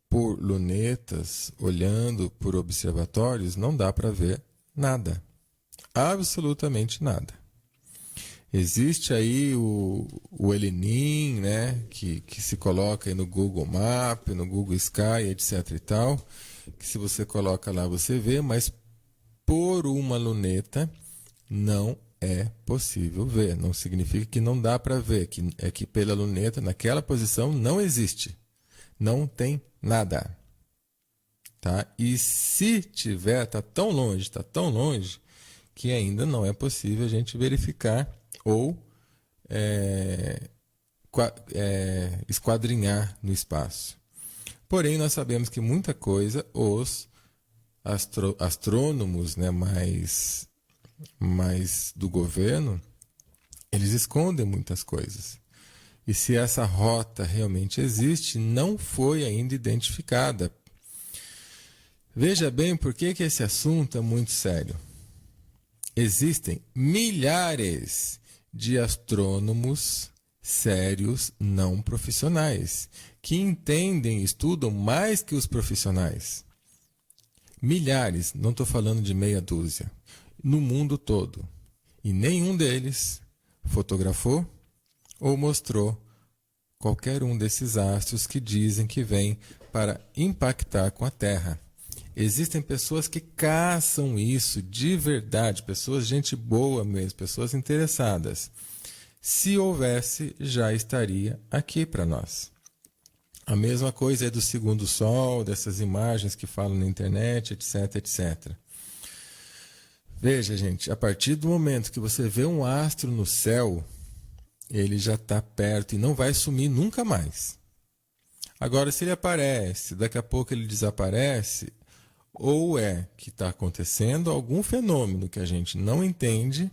por lunetas, olhando por observatórios, não dá para ver nada, absolutamente nada. Existe aí o Elenin, né, que se coloca aí no Google Map, no Google Sky, etc e tal, que se você coloca lá você vê, mas por uma luneta não é possível ver. Não significa que não dá para ver, é que pela luneta, naquela posição, não existe. Não tem nada. Tá? E se tiver, está tão longe, que ainda não é possível a gente verificar ou esquadrinhar no espaço. Porém, nós sabemos que muita coisa os astrônomos, né, mais do governo, eles escondem muitas coisas. E se essa rota realmente existe, não foi ainda identificada. Veja bem por que esse assunto é muito sério. Existem milhares de astrônomos sérios não profissionais que entendem e estudam mais que os profissionais. Milhares, não estou falando de meia dúzia, no mundo todo. E nenhum deles fotografou ou mostrou qualquer um desses astros que dizem que vêm para impactar com a Terra. Existem pessoas que caçam isso de verdade, pessoas, gente boa mesmo, pessoas interessadas. Se houvesse, já estaria aqui para nós. A mesma coisa é do segundo sol, dessas imagens que falam na internet, etc, etc. Veja, gente, a partir do momento que você vê um astro no céu, ele já está perto e não vai sumir nunca mais. Agora, se ele aparece, daqui a pouco ele desaparece, ou é que está acontecendo algum fenômeno que a gente não entende,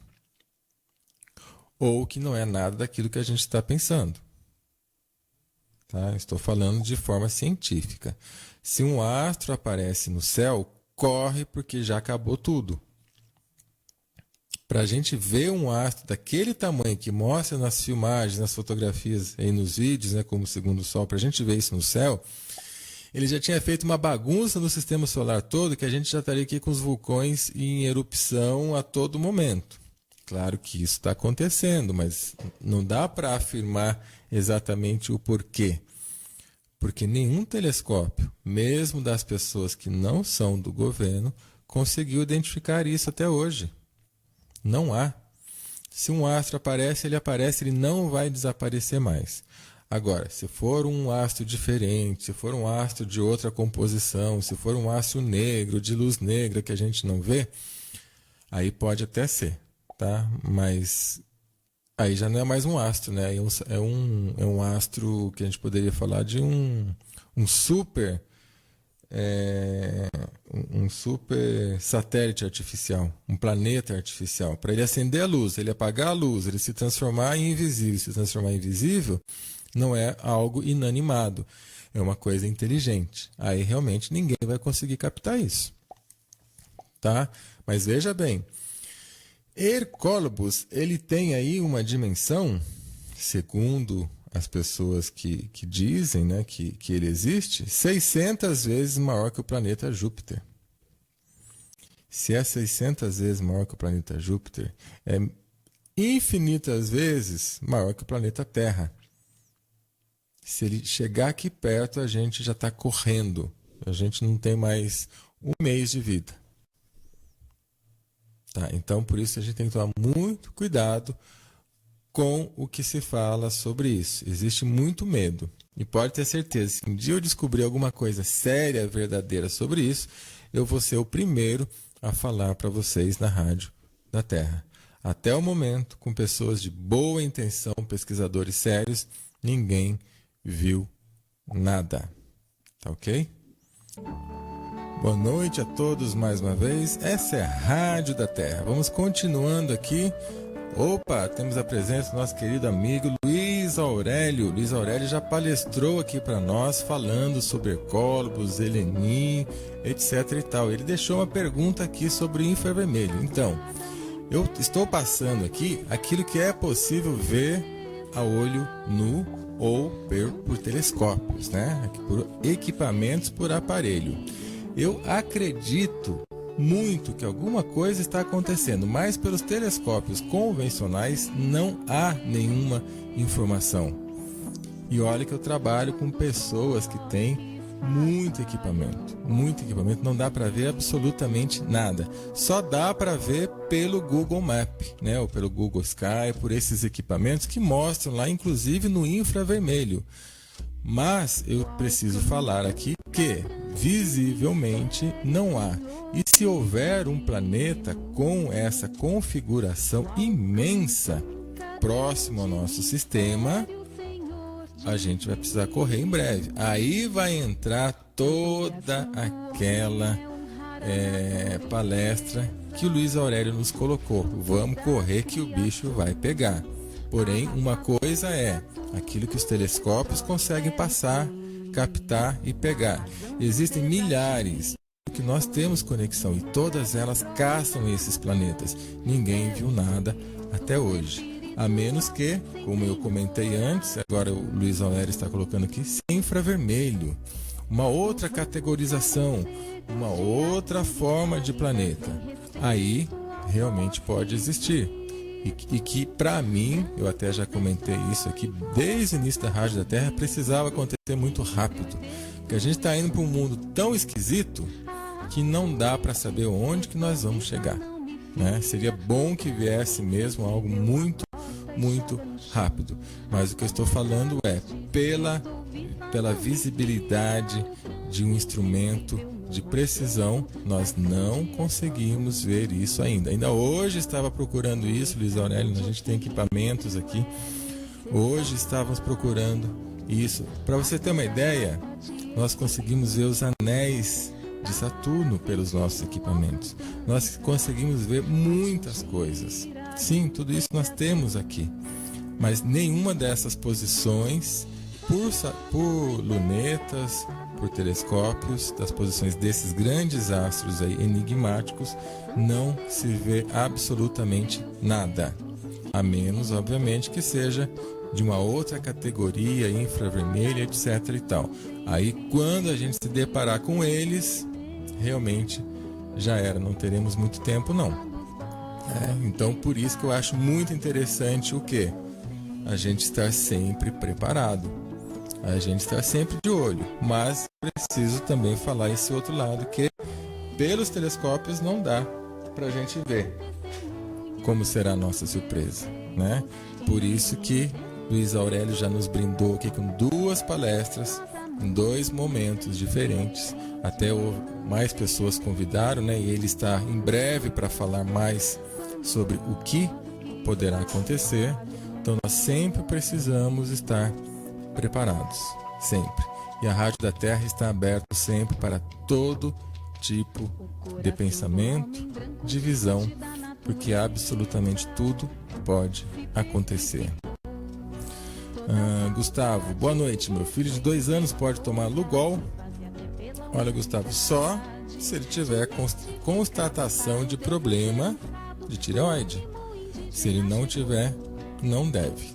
ou que não é nada daquilo que a gente está pensando. tá? Estou falando de forma científica. Se um astro aparece no céu, corre porque já acabou tudo. Para a gente ver um astro daquele tamanho que mostra nas filmagens, nas fotografias e nos vídeos, né, como o segundo Sol, para a gente ver isso no céu, ele já tinha feito uma bagunça no sistema solar todo, que a gente já estaria aqui com os vulcões em erupção a todo momento. Claro que isso está acontecendo, mas não dá para afirmar exatamente o porquê. Porque nenhum telescópio, mesmo das pessoas que não são do governo, conseguiu identificar isso até hoje. Não há. Se um astro aparece, ele não vai desaparecer mais. Agora, se for um astro diferente, se for um astro de outra composição, se for um astro negro, de luz negra que a gente não vê, aí pode até ser, tá? Mas aí já não é mais um astro, né? É um astro que a gente poderia falar de um super um super satélite artificial, um planeta artificial. Para ele acender a luz, ele apagar a luz, ele se transformar em invisível. Se transformar em invisível não é algo inanimado, é uma coisa inteligente. Aí realmente ninguém vai conseguir captar isso. Tá? Mas veja bem, Hercólebus, ele tem aí uma dimensão, segundo as pessoas que dizem, né, que ele existe, 600 vezes maior que o planeta Júpiter. Se é 600 vezes maior que o planeta Júpiter, é infinitas vezes maior que o planeta Terra. Se ele chegar aqui perto, a gente já está correndo. A gente não tem mais um mês de vida. Tá? Então, por isso, a gente tem que tomar muito cuidado com o que se fala sobre isso. Existe muito medo. E pode ter certeza, se um dia eu descobrir alguma coisa séria, verdadeira sobre isso, eu vou ser o primeiro a falar para vocês na Rádio da Terra. Até o momento, com pessoas de boa intenção, pesquisadores sérios, ninguém viu nada. Tá ok? Boa noite a todos mais uma vez. Essa é a Rádio da Terra. Vamos continuando aqui. Opa, temos a presença do nosso querido amigo Luiz Aurélio. Luiz Aurélio já palestrou aqui para nós, falando sobre Hercólebus, Helenim, etc e tal. Ele deixou uma pergunta aqui sobre o infravermelho. Então, eu estou passando aqui aquilo que é possível ver a olho nu ou por telescópios, né? Por equipamentos, por aparelho. Eu acredito muito que alguma coisa está acontecendo, mas pelos telescópios convencionais não há nenhuma informação. E olha que eu trabalho com pessoas que têm muito equipamento, não dá para ver absolutamente nada. Só dá para ver pelo Google Map, né, ou pelo Google Sky, por esses equipamentos que mostram lá, inclusive no infravermelho. Mas eu preciso falar aqui que visivelmente não há. E se houver um planeta com essa configuração imensa próximo ao nosso sistema, a gente vai precisar correr em breve. Aí vai entrar toda aquela palestra que o Luiz Aurélio nos colocou. Vamos correr que o bicho vai pegar. Porém, uma coisa é aquilo que os telescópios conseguem passar, captar e pegar. Existem milhares que nós temos conexão e todas elas caçam esses planetas. Ninguém viu nada até hoje. A menos que, como eu comentei antes, agora o Luiz Aurélio está colocando aqui, infravermelho. Uma outra categorização, uma outra forma de planeta. Aí realmente pode existir. E que, para mim, eu até já comentei isso aqui, desde o início da Rádio da Terra, precisava acontecer muito rápido. Porque a gente está indo para um mundo tão esquisito que não dá para saber onde que nós vamos chegar. Né? Seria bom que viesse mesmo algo muito, muito rápido. Mas o que eu estou falando é pela visibilidade de um instrumento de precisão, nós não conseguimos ver isso ainda. Ainda hoje estava procurando isso, Luiz Aurélio, a gente tem equipamentos aqui. Hoje estávamos procurando isso. Para você ter uma ideia, nós conseguimos ver os anéis de Saturno pelos nossos equipamentos. Nós conseguimos ver muitas coisas. Sim, tudo isso nós temos aqui. Mas nenhuma dessas posições por lunetas, por telescópios, das posições desses grandes astros aí enigmáticos, não se vê absolutamente nada. A menos, obviamente, que seja de uma outra categoria, infravermelha, etc. e tal. Aí, quando a gente se deparar com eles, realmente já era, não teremos muito tempo, não. Então, por isso que eu acho muito interessante o quê? A gente estar sempre preparado, a gente estar sempre de olho, mas preciso também falar esse outro lado, que pelos telescópios não dá para a gente ver como será a nossa surpresa, né? Por isso que Luiz Aurélio já nos brindou aqui com 2 palestras, em 2 momentos diferentes. Até mais pessoas convidaram, né? E ele está em breve para falar mais sobre o que poderá acontecer. Então nós sempre precisamos estar preparados, sempre. E a Rádio da Terra está aberta sempre para todo tipo de pensamento, de visão, porque absolutamente tudo pode acontecer. Gustavo, boa noite. Meu filho de 2 anos pode tomar Lugol? Olha, Gustavo, só se ele tiver constatação de problema de tireoide. Se ele não tiver, não deve.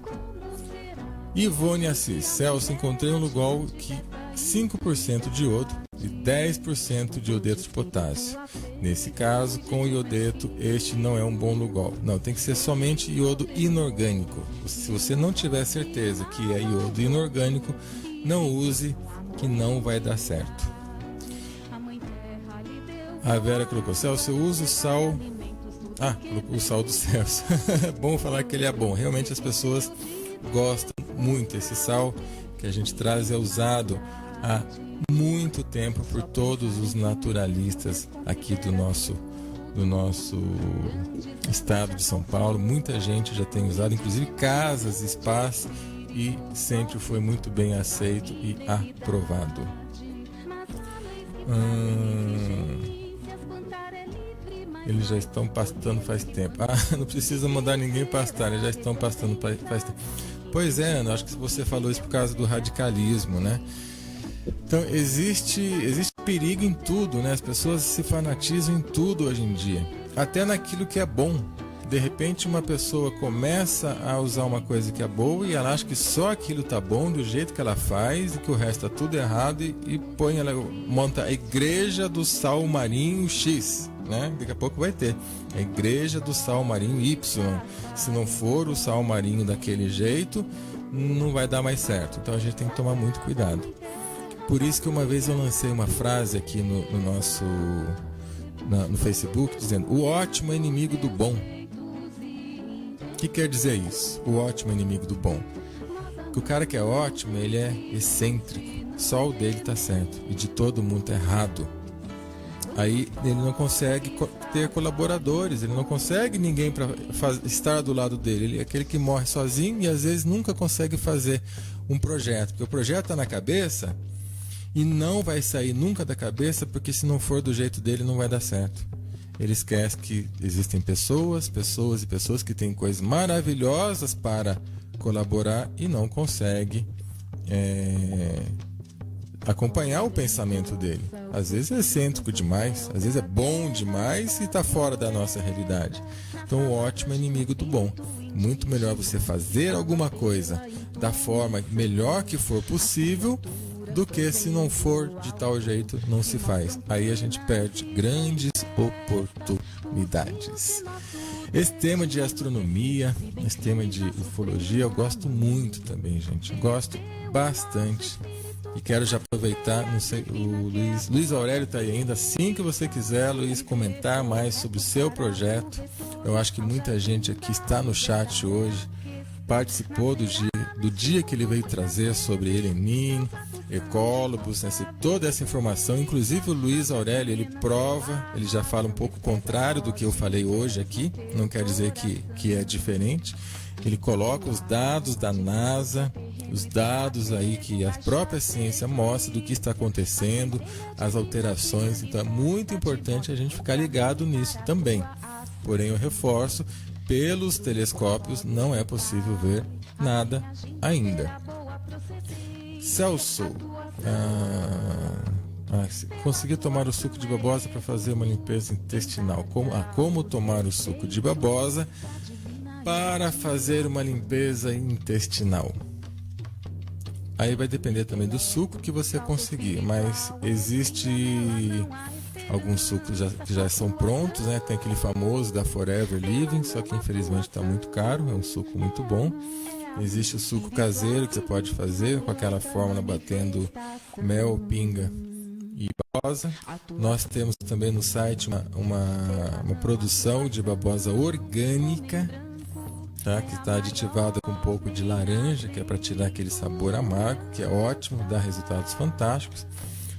Ivone Assis, Celso, encontrei um Lugol que 5% de iodo e 10% de iodeto de potássio. Nesse caso, com o iodeto, este não é um bom Lugol. Não, tem que ser somente iodo inorgânico. Se você não tiver certeza que é iodo inorgânico, não use, que não vai dar certo. A Vera colocou, Celso, eu uso sal... colocou o sal do Celso. É bom falar que ele é bom. Realmente as pessoas gostam muito. Esse sal que a gente traz é usado há muito tempo por todos os naturalistas aqui do nosso estado de São Paulo. Muita gente já tem usado, inclusive casas, spas, e sempre foi muito bem aceito e aprovado. Eles já estão pastando faz tempo. Não precisa mandar ninguém pastar, eles já estão pastando faz tempo. Pois é, Ana, acho que você falou isso por causa do radicalismo, né? Então, existe perigo em tudo, né? As pessoas se fanatizam em tudo hoje em dia. Até naquilo que é bom. De repente, uma pessoa começa a usar uma coisa que é boa e ela acha que só aquilo tá bom do jeito que ela faz e que o resto tá tudo errado e monta a Igreja do Sal Marinho X, né? Daqui a pouco vai ter a Igreja do Sal Marinho Y. Se não for o sal marinho daquele jeito, não vai dar mais certo. Então a gente tem que tomar muito cuidado. Por isso que uma vez eu lancei uma frase aqui no Facebook dizendo: o ótimo é inimigo do bom. O que quer dizer isso? O ótimo é inimigo do bom. Que o cara que é ótimo, ele é excêntrico. Só o dele tá certo e de todo mundo tá errado. Aí ele não consegue ter colaboradores, ele não consegue ninguém para estar do lado dele. Ele é aquele que morre sozinho e às vezes nunca consegue fazer um projeto. Porque o projeto está na cabeça e não vai sair nunca da cabeça, porque se não for do jeito dele não vai dar certo. Ele esquece que existem pessoas que têm coisas maravilhosas para colaborar e não consegue acompanhar o pensamento dele. Às vezes é excêntrico demais, às vezes é bom demais e está fora da nossa realidade. Então o ótimo é inimigo do bom. Muito melhor você fazer alguma coisa da forma melhor que for possível do que se não for de tal jeito, não se faz. Aí a gente perde grandes oportunidades. Esse tema de astronomia, esse tema de ufologia, eu gosto muito também, gente. Gosto bastante. E quero já aproveitar, não sei, o Luiz Aurélio está aí ainda. Assim que você quiser, Luiz, comentar mais sobre o seu projeto. Eu acho que muita gente aqui está no chat hoje, participou do dia que ele veio trazer sobre Helenin, ecólogos, né, toda essa informação. Inclusive o Luiz Aurélio, ele prova, ele já fala um pouco contrário do que eu falei hoje aqui, não quer dizer que é diferente. Ele coloca os dados da NASA, os dados aí que a própria ciência mostra do que está acontecendo, as alterações. Então é muito importante a gente ficar ligado nisso também. Porém, eu reforço, pelos telescópios não é possível ver nada ainda. Celso, consegui tomar o suco de babosa para fazer uma limpeza intestinal. Como tomar o suco de babosa para fazer uma limpeza intestinal? Aí vai depender também do suco que você conseguir, mas existe alguns sucos que já são prontos, né? Tem aquele famoso da Forever Living, só que infelizmente está muito caro, é um suco muito bom. Existe o suco caseiro que você pode fazer com aquela fórmula batendo mel, pinga e babosa. Nós temos também no site uma produção de babosa orgânica, tá? Que está aditivada com um pouco de laranja, que é para tirar aquele sabor amargo, que é ótimo, dá resultados fantásticos.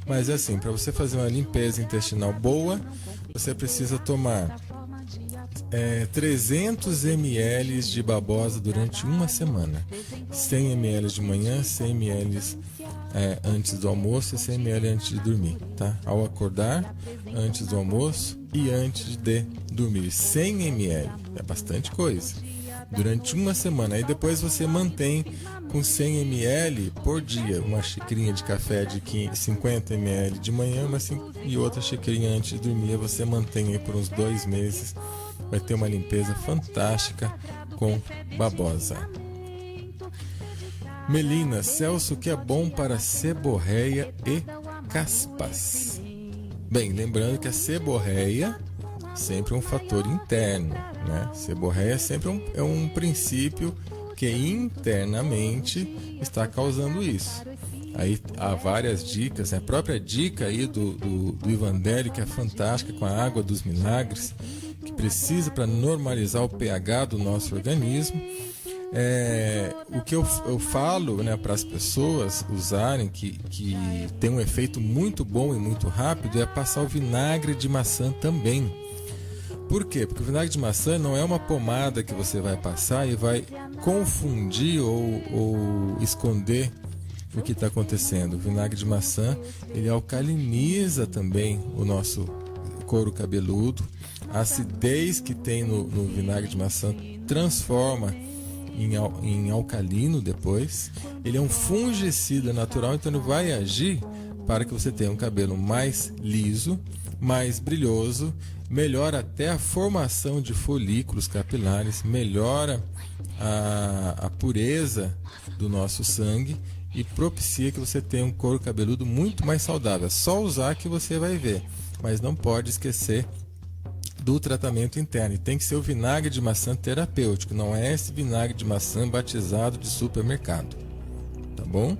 Mas é assim, para você fazer uma limpeza intestinal boa, você precisa tomar 300 ml de babosa durante uma semana. 100 ml de manhã, 100 ml antes do almoço e 100 ml antes de dormir, tá? Ao acordar, antes do almoço e antes de dormir. 100 ml, é bastante coisa. Durante uma semana. Aí depois você mantém com 100 ml por dia. Uma xicrinha de café de 50 ml de manhã e outra xicrinha antes de dormir. Você mantém aí por uns 2 meses. Vai ter uma limpeza fantástica com babosa. Melina, Celso, que é bom para seborreia e caspas? Bem, lembrando que a seborreia sempre um fator interno, né? Seborreia sempre é um princípio que internamente está causando isso. Aí há várias dicas, né? A própria dica aí do Ivandelli, que é fantástica, com a água dos milagres, que precisa para normalizar o pH do nosso organismo. O que eu falo, né, para as pessoas usarem, que tem um efeito muito bom e muito rápido, é passar o vinagre de maçã também. Por quê? Porque o vinagre de maçã não é uma pomada que você vai passar e vai confundir ou esconder o que está acontecendo. O vinagre de maçã, ele alcaliniza também o nosso couro cabeludo. A acidez que tem no vinagre de maçã transforma em alcalino depois. Ele é um fungicida natural, então ele vai agir para que você tenha um cabelo mais liso, mais brilhoso, melhora até a formação de folículos capilares, melhora a pureza do nosso sangue e propicia que você tenha um couro cabeludo muito mais saudável. É só usar que você vai ver, mas não pode esquecer do tratamento interno. E tem que ser o vinagre de maçã terapêutico, não é esse vinagre de maçã batizado de supermercado, tá bom?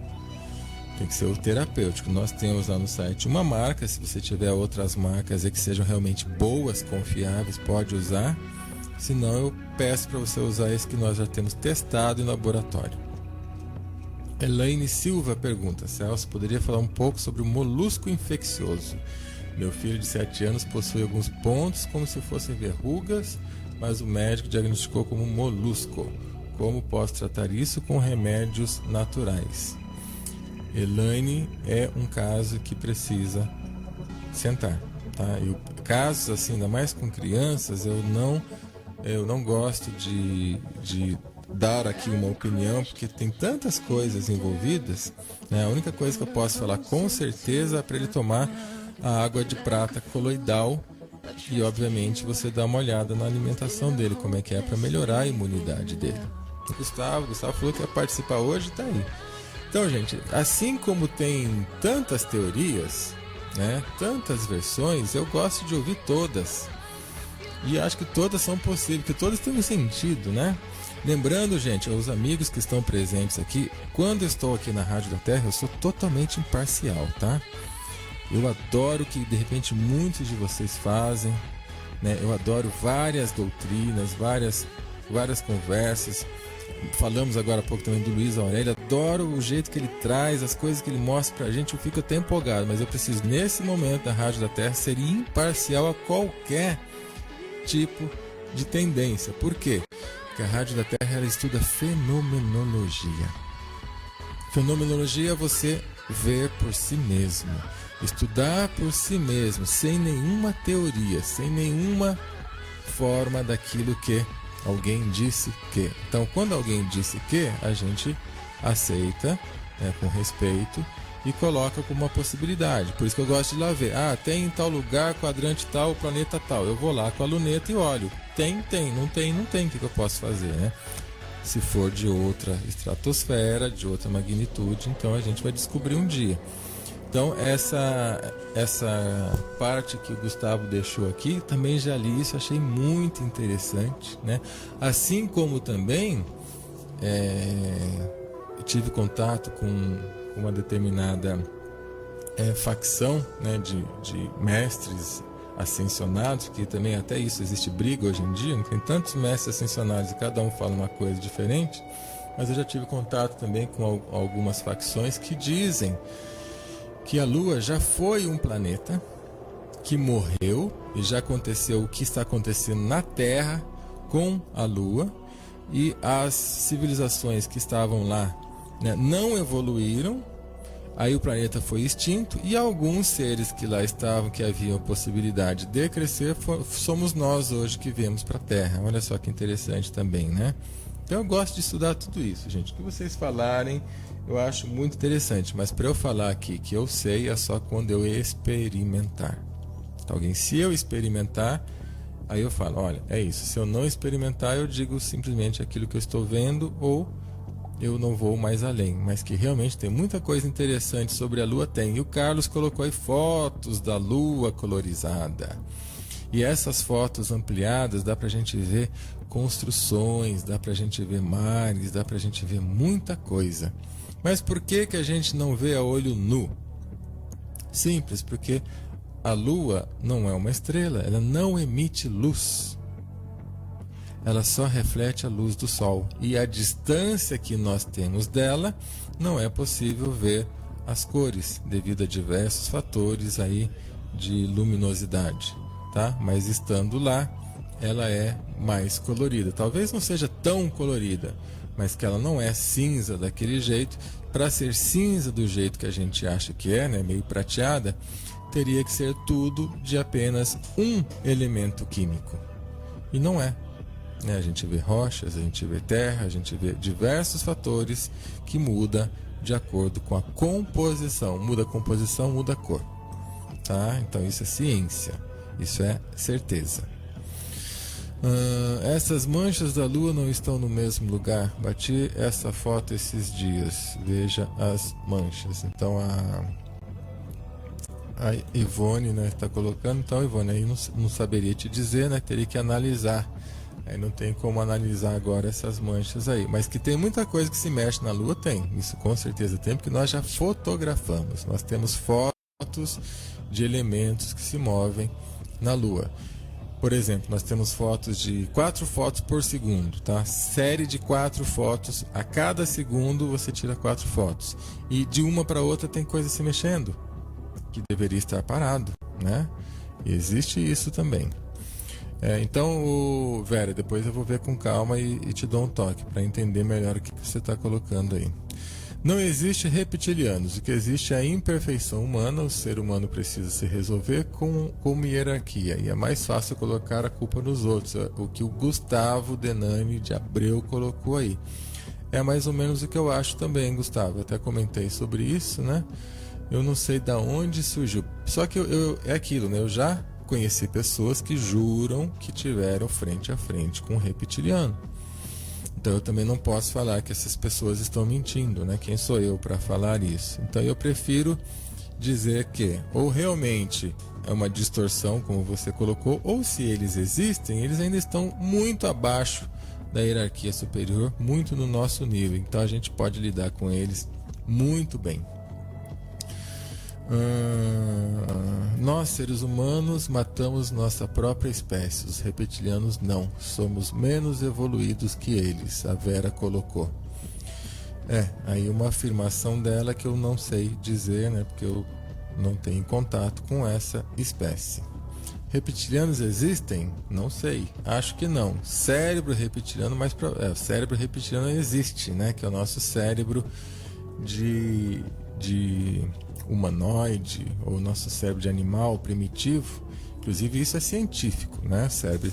Tem que ser o terapêutico. Nós temos lá no site uma marca. Se você tiver outras marcas que sejam realmente boas, confiáveis, pode usar. Se não, eu peço para você usar esse que nós já temos testado em laboratório. Elaine Silva pergunta: Celso, poderia falar um pouco sobre o molusco infeccioso? Meu filho de 7 anos possui alguns pontos como se fossem verrugas, mas o médico diagnosticou como molusco. Como posso tratar isso com remédios naturais? Elaine, é um caso que precisa sentar, tá? E casos assim, ainda mais com crianças, eu não gosto de dar aqui uma opinião, porque tem tantas coisas envolvidas, né? A única coisa que eu posso falar com certeza é para ele tomar a água de prata coloidal e, obviamente, você dá uma olhada na alimentação dele, como é que é para melhorar a imunidade dele. O Gustavo falou que ia participar hoje, tá aí. Então, gente, assim como tem tantas teorias, né, tantas versões, eu gosto de ouvir todas. E acho que todas são possíveis, que todas têm um sentido, né? Lembrando, gente, aos amigos que estão presentes aqui, quando eu estou aqui na Rádio da Terra, eu sou totalmente imparcial, tá? Eu adoro o que, de repente, muitos de vocês fazem, né? Eu adoro várias doutrinas, várias conversas. Falamos agora há pouco também do Luiz Aurélio. Adoro o jeito que ele traz, as coisas que ele mostra pra gente. Eu fico até empolgado, mas eu preciso, nesse momento da Rádio da Terra, ser imparcial a qualquer tipo de tendência. Por quê? Porque a Rádio da Terra, ela estuda fenomenologia. Fenomenologia é você ver por si mesmo, estudar por si mesmo, sem nenhuma teoria, sem nenhuma forma daquilo que alguém disse que. Então, quando alguém disse que, a gente aceita né, com respeito, e coloca como uma possibilidade. Por isso que eu gosto de ir lá ver. Tem em tal lugar, quadrante tal, planeta tal. Eu vou lá com a luneta e olho. Tem, não tem, não tem. O que eu posso fazer, né? Se for de outra estratosfera, de outra magnitude, então a gente vai descobrir um dia. Então essa parte que o Gustavo deixou aqui, também já li isso, achei muito interessante, né? Assim como também tive contato com uma determinada facção, né, de mestres ascensionados, que também até isso existe briga hoje em dia, tem tantos mestres ascensionados e cada um fala uma coisa diferente, mas eu já tive contato também com algumas facções que dizem que a Lua já foi um planeta que morreu e já aconteceu o que está acontecendo na Terra com a Lua, e as civilizações que estavam lá, né, não evoluíram. Aí o planeta foi extinto e alguns seres que lá estavam, que haviam a possibilidade de crescer, somos nós hoje que viemos para a Terra. Olha só que interessante também, né? Então eu gosto de estudar tudo isso, gente. O que vocês falarem eu acho muito interessante, mas para eu falar aqui que eu sei é só quando eu experimentar. Então, se eu experimentar, aí eu falo, olha, é isso. Se eu não experimentar, eu digo simplesmente aquilo que eu estou vendo, ou eu não vou mais além. Mas que realmente tem muita coisa interessante sobre a Lua, tem. E o Carlos colocou aí fotos da Lua colorizada. E essas fotos ampliadas dá pra gente ver construções, dá pra gente ver mares, dá pra gente ver muita coisa. Mas por que a gente não vê a olho nu? Simples, porque a Lua não é uma estrela, ela não emite luz. Ela só reflete a luz do Sol. E a distância que nós temos dela, não é possível ver as cores, devido a diversos fatores aí de luminosidade, tá? Mas estando lá, ela é mais colorida. Talvez não seja tão colorida, mas que ela não é cinza daquele jeito. Para ser cinza do jeito que a gente acha que é, né, meio prateada, teria que ser tudo de apenas um elemento químico. E não é. A gente vê rochas, a gente vê terra, a gente vê diversos fatores que mudam de acordo com a composição. Muda a composição, muda a cor. Tá? Então isso é ciência, isso é certeza. Essas manchas da Lua não estão no mesmo lugar. Bati essa foto esses dias. Veja as manchas. Então a Ivone, né, está colocando. Então, Ivone, aí não saberia te dizer, né? Teria que analisar. Aí não tem como analisar agora essas manchas aí. Mas que tem muita coisa que se mexe na Lua, tem. Isso com certeza tem, porque nós já fotografamos. Nós temos fotos de elementos que se movem na Lua. Por exemplo, nós temos fotos de 4 fotos por segundo, tá? Série de 4 fotos. A cada segundo você tira 4 fotos. E de uma para outra tem coisa se mexendo, que deveria estar parado, né? E existe isso também. Então, Vera, depois eu vou ver com calma e te dou um toque para entender melhor o que você está colocando aí. Não existe reptilianos. O que existe é a imperfeição humana. O ser humano precisa se resolver com hierarquia. E é mais fácil colocar a culpa nos outros. O que o Gustavo Denani de Abreu colocou aí. É mais ou menos o que eu acho também, Gustavo. Até comentei sobre isso, né? Eu não sei de onde surgiu. Só que é aquilo, né? Eu já conheci pessoas que juram que tiveram frente a frente com um reptiliano. Então eu também não posso falar que essas pessoas estão mentindo, né? Quem sou eu para falar isso? Então eu prefiro dizer que ou realmente é uma distorção, como você colocou, ou se eles existem, eles ainda estão muito abaixo da hierarquia superior, muito no nosso nível. Então a gente pode lidar com eles muito bem. Nós, seres humanos, matamos nossa própria espécie. Os reptilianos não. Somos menos evoluídos que eles, a Vera colocou. Aí uma afirmação dela que eu não sei dizer, né? Porque eu não tenho contato com essa espécie. Reptilianos existem? Não sei. Acho que não. Cérebro reptiliano, mas o cérebro reptiliano existe, né? Que é o nosso cérebro de humanoide, ou nosso cérebro de animal primitivo. Inclusive isso é científico, né? Cérebro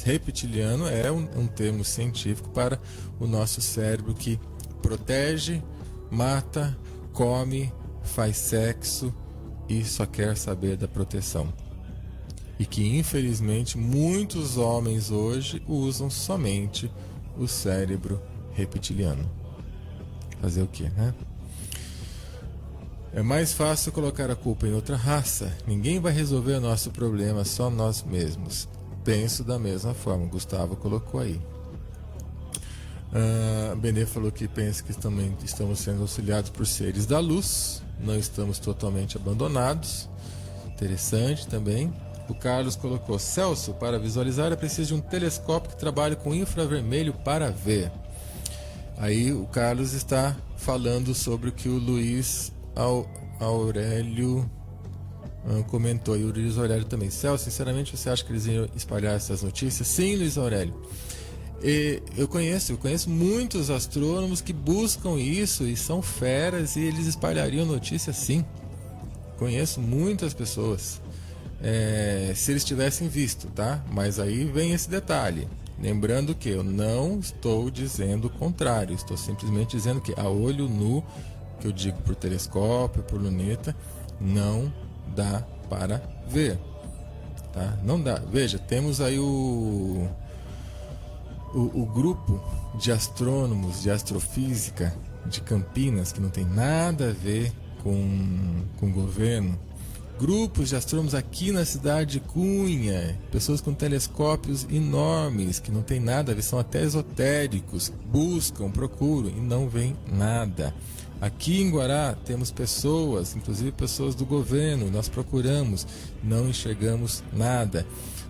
reptiliano é um termo científico para o nosso cérebro que protege, mata, come, faz sexo e só quer saber da proteção. E que infelizmente muitos homens hoje usam somente o cérebro reptiliano. Fazer o quê, né? É mais fácil colocar a culpa em outra raça. Ninguém vai resolver o nosso problema, só nós mesmos. Penso da mesma forma. Gustavo colocou aí. Benê falou que pensa que também estamos sendo auxiliados por seres da luz. Não estamos totalmente abandonados. Interessante também. O Carlos colocou: Celso, para visualizar é preciso de um telescópio que trabalhe com infravermelho para ver. Aí o Carlos está falando sobre o que o Luiz Aurélio comentou. E o Luiz Aurélio também. Celso, sinceramente, você acha que eles iam espalhar essas notícias? Sim, Luiz Aurélio. Eu conheço muitos astrônomos que buscam isso e são feras, e eles espalhariam notícias, sim. Conheço muitas pessoas. Se eles tivessem visto, tá? Mas aí vem esse detalhe. Lembrando que eu não estou dizendo o contrário. Estou simplesmente dizendo que a olho nu, que eu digo por telescópio, por luneta, não dá para ver, tá? Não dá. Veja, temos aí o grupo de astrônomos de astrofísica de Campinas, que não tem nada a ver com o governo. Grupos de astrônomos aqui na cidade de Cunha, pessoas com telescópios enormes, que não tem nada a ver, são até esotéricos, buscam, procuram e não vem nada. Aqui em Guará temos pessoas, inclusive pessoas do governo, nós procuramos, não enxergamos nada.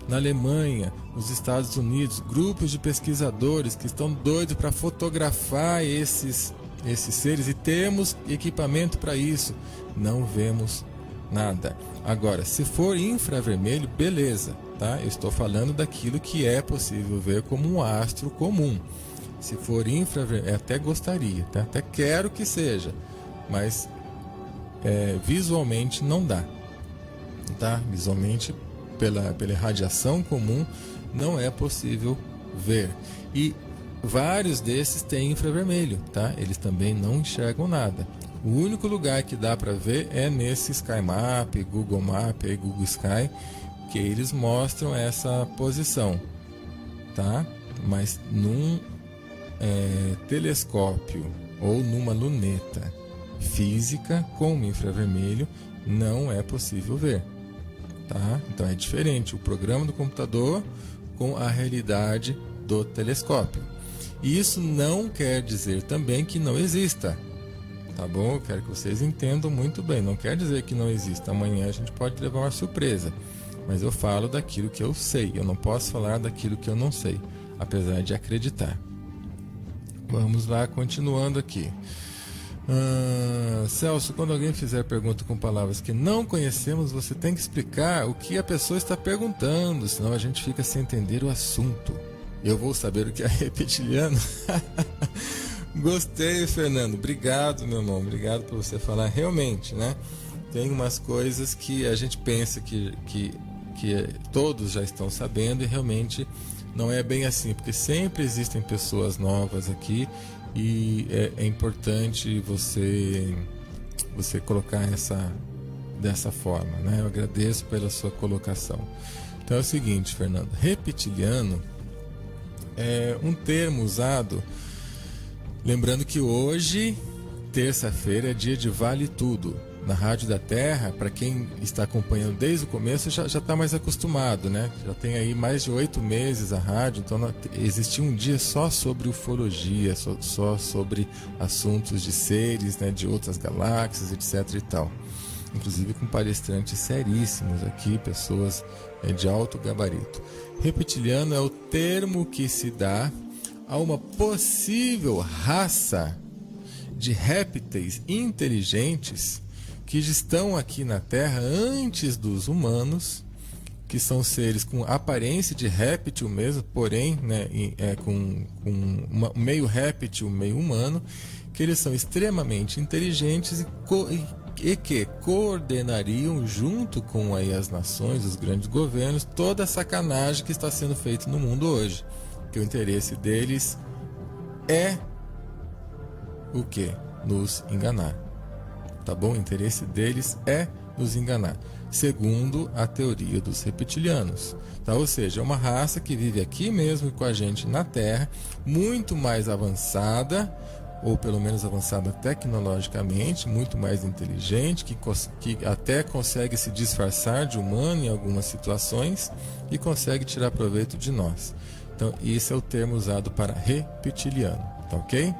Na Alemanha, nos Estados Unidos, grupos de pesquisadores que estão doidos para fotografar esses seres, e temos equipamento para isso, não vemos nada. Agora, se for infravermelho, beleza, tá? Eu estou falando daquilo que é possível ver como um astro comum. Se for infravermelho, até gostaria, tá? Até quero que seja, mas visualmente não dá, tá? Visualmente, pela radiação comum, não é possível ver. E vários desses têm infravermelho, tá? Eles também não enxergam nada. O único lugar que dá para ver é nesse Sky Map, Google Map, Google Sky, que eles mostram essa posição, tá? Mas num telescópio ou numa luneta física com infravermelho não é possível ver, tá? Então é diferente o programa do computador com a realidade do telescópio. E isso não quer dizer também que não exista, tá bom? Eu quero que vocês entendam muito bem. Não quer dizer que não exista. Amanhã a gente pode levar uma surpresa. Mas eu falo daquilo que eu sei. Eu não posso falar daquilo que eu não sei, apesar de acreditar. Vamos lá, continuando aqui. Celso, quando alguém fizer pergunta com palavras que não conhecemos, você tem que explicar o que a pessoa está perguntando, senão a gente fica sem entender o assunto. Eu vou saber o que é reptiliano? Gostei, Fernando. Obrigado, meu irmão. Obrigado por você falar. Realmente, né? Tem umas coisas que a gente pensa que todos já estão sabendo e realmente não é bem assim, porque sempre existem pessoas novas aqui e é importante você colocar dessa forma, né? Eu agradeço pela sua colocação. Então é o seguinte, Fernando. Reptiliano é um termo usado. Lembrando que hoje, terça-feira, é dia de Vale Tudo. Na Rádio da Terra, para quem está acompanhando desde o começo, já está mais acostumado, né? Já tem aí mais de 8 meses a rádio, então existia um dia só sobre ufologia, só sobre assuntos de seres, né, de outras galáxias, etc e tal. Inclusive com palestrantes seríssimos aqui, pessoas de alto gabarito. Reptiliano é o termo que se dá a uma possível raça de répteis inteligentes que estão aqui na Terra antes dos humanos, que são seres com aparência de réptil mesmo, porém, né, com meio réptil, meio humano, que eles são extremamente inteligentes e que coordenariam junto com aí as nações, os grandes governos, toda a sacanagem que está sendo feita no mundo hoje. Que o interesse deles é o quê? nos enganar. Tá bom? O interesse deles é nos enganar, segundo a teoria dos reptilianos. Tá? Ou seja, é uma raça que vive aqui mesmo com a gente na Terra, muito mais avançada, ou pelo menos avançada tecnologicamente, muito mais inteligente, que até consegue se disfarçar de humano em algumas situações e consegue tirar proveito de nós. Então, esse é o termo usado para reptiliano, tá ok?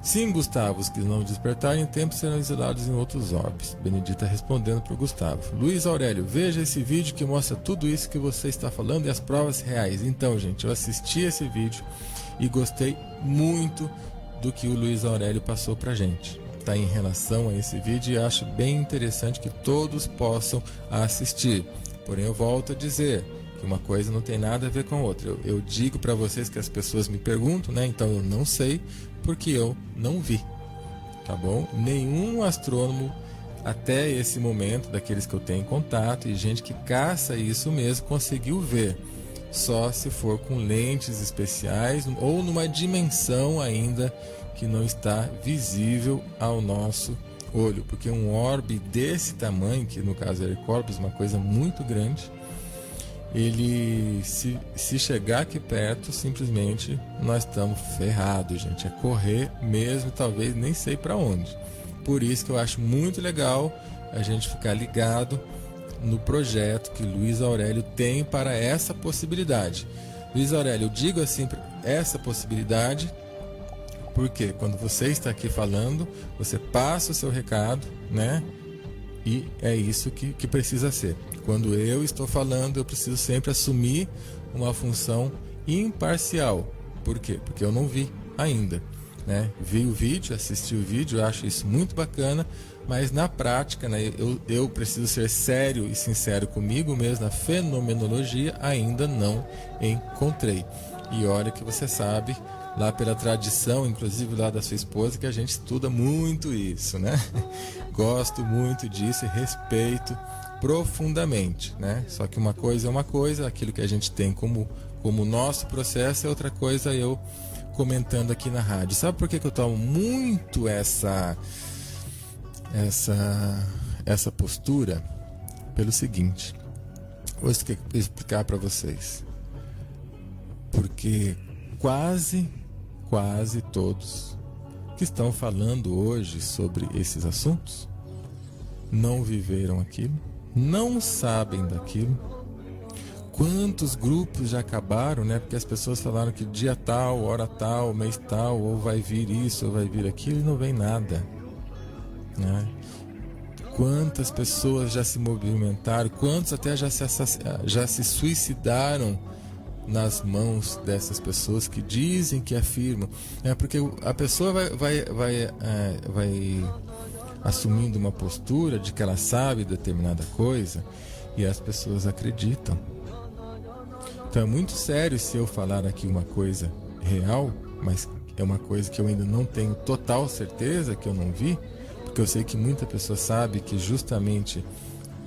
Sim, Gustavo, os que não despertarem em tempo serão exilados em outros orbes. Benedita respondendo para o Gustavo. Luiz Aurélio, veja esse vídeo que mostra tudo isso que você está falando e as provas reais. Então, gente, eu assisti esse vídeo e gostei muito do que o Luiz Aurélio passou para a gente. Tá, em relação a esse vídeo, e acho bem interessante que todos possam assistir. Porém, eu volto a dizer que uma coisa não tem nada a ver com a outra. Eu digo para vocês que as pessoas me perguntam, né? Então eu não sei, porque eu não vi, tá bom? Nenhum astrônomo até esse momento, daqueles que eu tenho em contato e gente que caça isso mesmo, conseguiu ver, só se for com lentes especiais ou numa dimensão ainda que não está visível ao nosso olho, porque um orbe desse tamanho, que no caso é Hercórbis, uma coisa muito grande, ele se chegar aqui perto, simplesmente nós estamos ferrados, gente. É correr mesmo, talvez nem sei para onde. Por isso que eu acho muito legal a gente ficar ligado no projeto que Luiz Aurélio tem para essa possibilidade. Luiz Aurélio, eu digo assim, essa possibilidade, porque quando você está aqui falando, você passa o seu recado, né? E é isso que precisa ser. Quando eu estou falando, eu preciso sempre assumir uma função imparcial. Por quê? Porque eu não vi ainda, né? Vi o vídeo, assisti o vídeo, eu acho isso muito bacana, mas na prática, né, eu preciso ser sério e sincero comigo mesmo, na fenomenologia ainda não encontrei. E olha que você sabe, lá pela tradição, inclusive lá da sua esposa, que a gente estuda muito isso, né? Gosto muito disso e respeito profundamente, né? Só que uma coisa é uma coisa, aquilo que a gente tem como nosso processo é outra coisa, eu comentando aqui na rádio. Sabe por que eu tomo muito essa postura? Pelo seguinte, vou explicar para vocês. Porque quase todos que estão falando hoje sobre esses assuntos não viveram aquilo, não sabem daquilo. Quantos grupos já acabaram, né? Porque as pessoas falaram que dia tal, hora tal, mês tal, ou vai vir isso, ou vai vir aquilo, e não vem nada, né? Quantas pessoas já se movimentaram, quantos até já se suicidaram nas mãos dessas pessoas que dizem que afirmam, porque a pessoa vai assumindo uma postura de que ela sabe determinada coisa e as pessoas acreditam. Então é muito sério se eu falar aqui uma coisa real, mas é uma coisa que eu ainda não tenho total certeza, que eu não vi, porque eu sei que muita pessoa sabe que justamente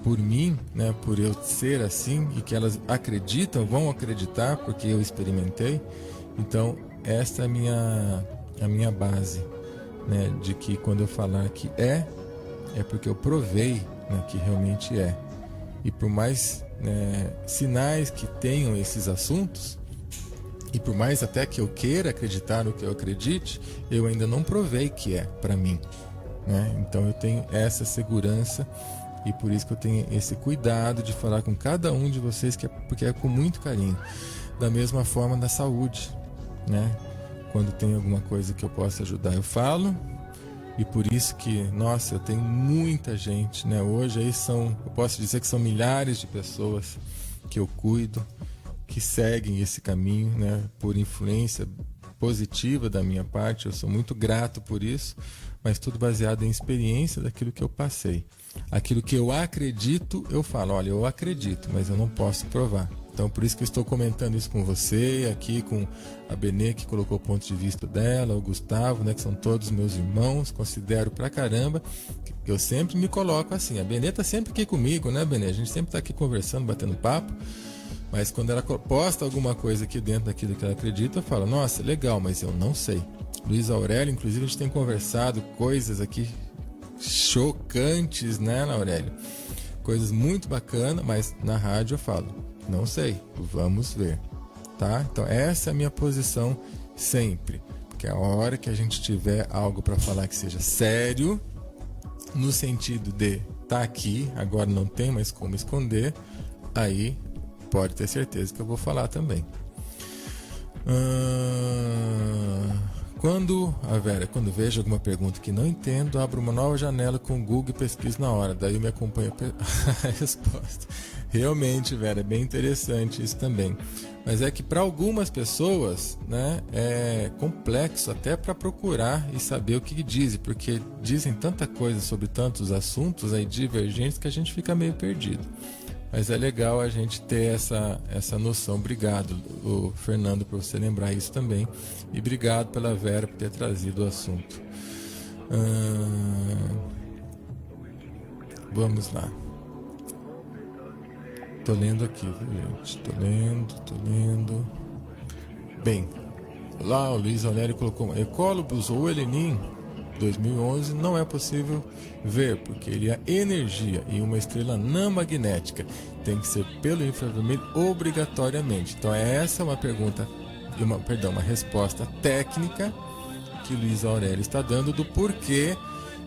por mim, né, por eu ser assim, e que elas acreditam, vão acreditar porque eu experimentei. Então esta é a minha base, né, de que quando eu falar que é porque eu provei, né, que realmente é. E por mais, né, sinais que tenham esses assuntos, e por mais até que eu queira acreditar no que eu acredite, eu ainda não provei que é para mim, né? Então eu tenho essa segurança e por isso que eu tenho esse cuidado de falar com cada um de vocês, porque é com muito carinho. Da mesma forma na saúde, né? Quando tem alguma coisa que eu possa ajudar, eu falo. E por isso que, nossa, eu tenho muita gente, né? Hoje aí eu posso dizer que são milhares de pessoas que eu cuido, que seguem esse caminho, né? Por influência positiva da minha parte, eu sou muito grato por isso, mas tudo baseado em experiência daquilo que eu passei. Aquilo que eu acredito, eu falo, olha, eu acredito, mas eu não posso provar. Então, por isso que eu estou comentando isso com você, aqui com a Benê, que colocou o ponto de vista dela, o Gustavo, né, que são todos meus irmãos, considero pra caramba. Eu sempre me coloco assim, a Benê tá sempre aqui comigo, né, Benê? A gente sempre tá aqui conversando, batendo papo, mas quando ela posta alguma coisa aqui dentro daquilo que ela acredita, eu falo, nossa, legal, mas eu não sei. Luiz Aurélio, inclusive a gente tem conversado coisas aqui chocantes, né, Aurélio? Coisas muito bacanas, mas na rádio eu falo, não sei, vamos ver, tá? Então essa é a minha posição sempre, porque a hora que a gente tiver algo para falar que seja sério, no sentido de tá aqui, agora não tem mais como esconder, aí pode ter certeza que eu vou falar também. Quando vejo alguma pergunta que não entendo, abro uma nova janela com o Google e pesquiso na hora. Daí eu me acompanho a resposta. Realmente, Vera, é bem interessante isso também. Mas é que para algumas pessoas, né, é complexo até para procurar e saber o que dizem, porque dizem tanta coisa sobre tantos assuntos aí divergentes que a gente fica meio perdido. Mas é legal a gente ter essa noção. Obrigado, Fernando, por você lembrar isso também. E obrigado pela Vera por ter trazido o assunto. Vamos lá. Tô lendo aqui, gente. Tô lendo. Bem, lá o Luiz Aurélio colocou: Ecólobos ou Helenim 2011 não é possível ver, porque ele é energia e uma estrela não magnética. Tem que ser pelo infravermelho obrigatoriamente. Então essa é uma pergunta, uma resposta técnica que Luiz Aurélio está dando do porquê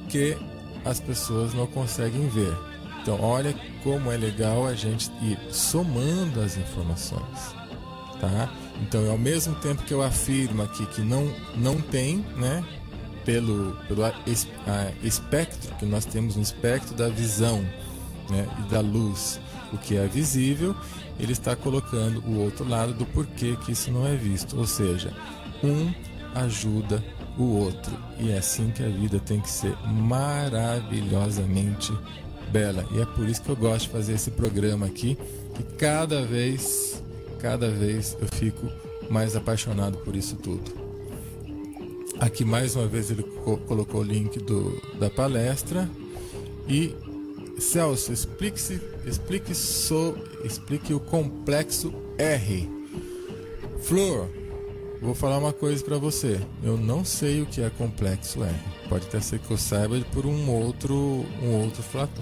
que as pessoas não conseguem ver. Então olha como é legal a gente ir somando as informações, tá? Então ao mesmo tempo que eu afirmo aqui que não tem, né? Pelo espectro, que nós temos um espectro da visão, né, e da luz, o que é visível, ele está colocando o outro lado do porquê que isso não é visto. Ou seja, um ajuda o outro. E é assim que a vida tem que ser maravilhosamente bela. E é por isso que eu gosto de fazer esse programa aqui, que cada vez eu fico mais apaixonado por isso tudo. Aqui mais uma vez ele colocou o link da palestra. E Celso, explique o complexo R. Flor, vou falar uma coisa para você. Eu não sei o que é complexo R. Pode até ser que eu saiba por um outro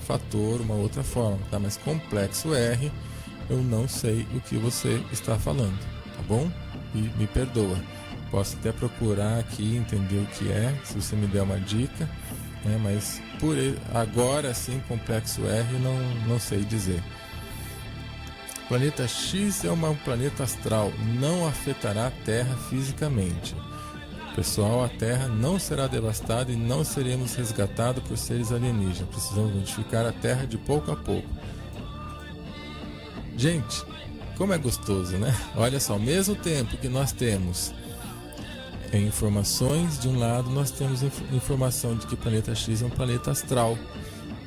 fator, uma outra forma, tá? Mas complexo R, eu não sei o que você está falando, tá bom? E me perdoa. Posso até procurar aqui, entender o que é, se você me der uma dica, né? Mas agora sim, complexo R, não sei dizer. Planeta X é um planeta astral, não afetará a Terra fisicamente. Pessoal, a Terra não será devastada e não seremos resgatados por seres alienígenas. Precisamos modificar a Terra de pouco a pouco. Gente, como é gostoso, né? Olha só, ao mesmo tempo que nós temos informações, de um lado nós temos informação de que o planeta X é um planeta astral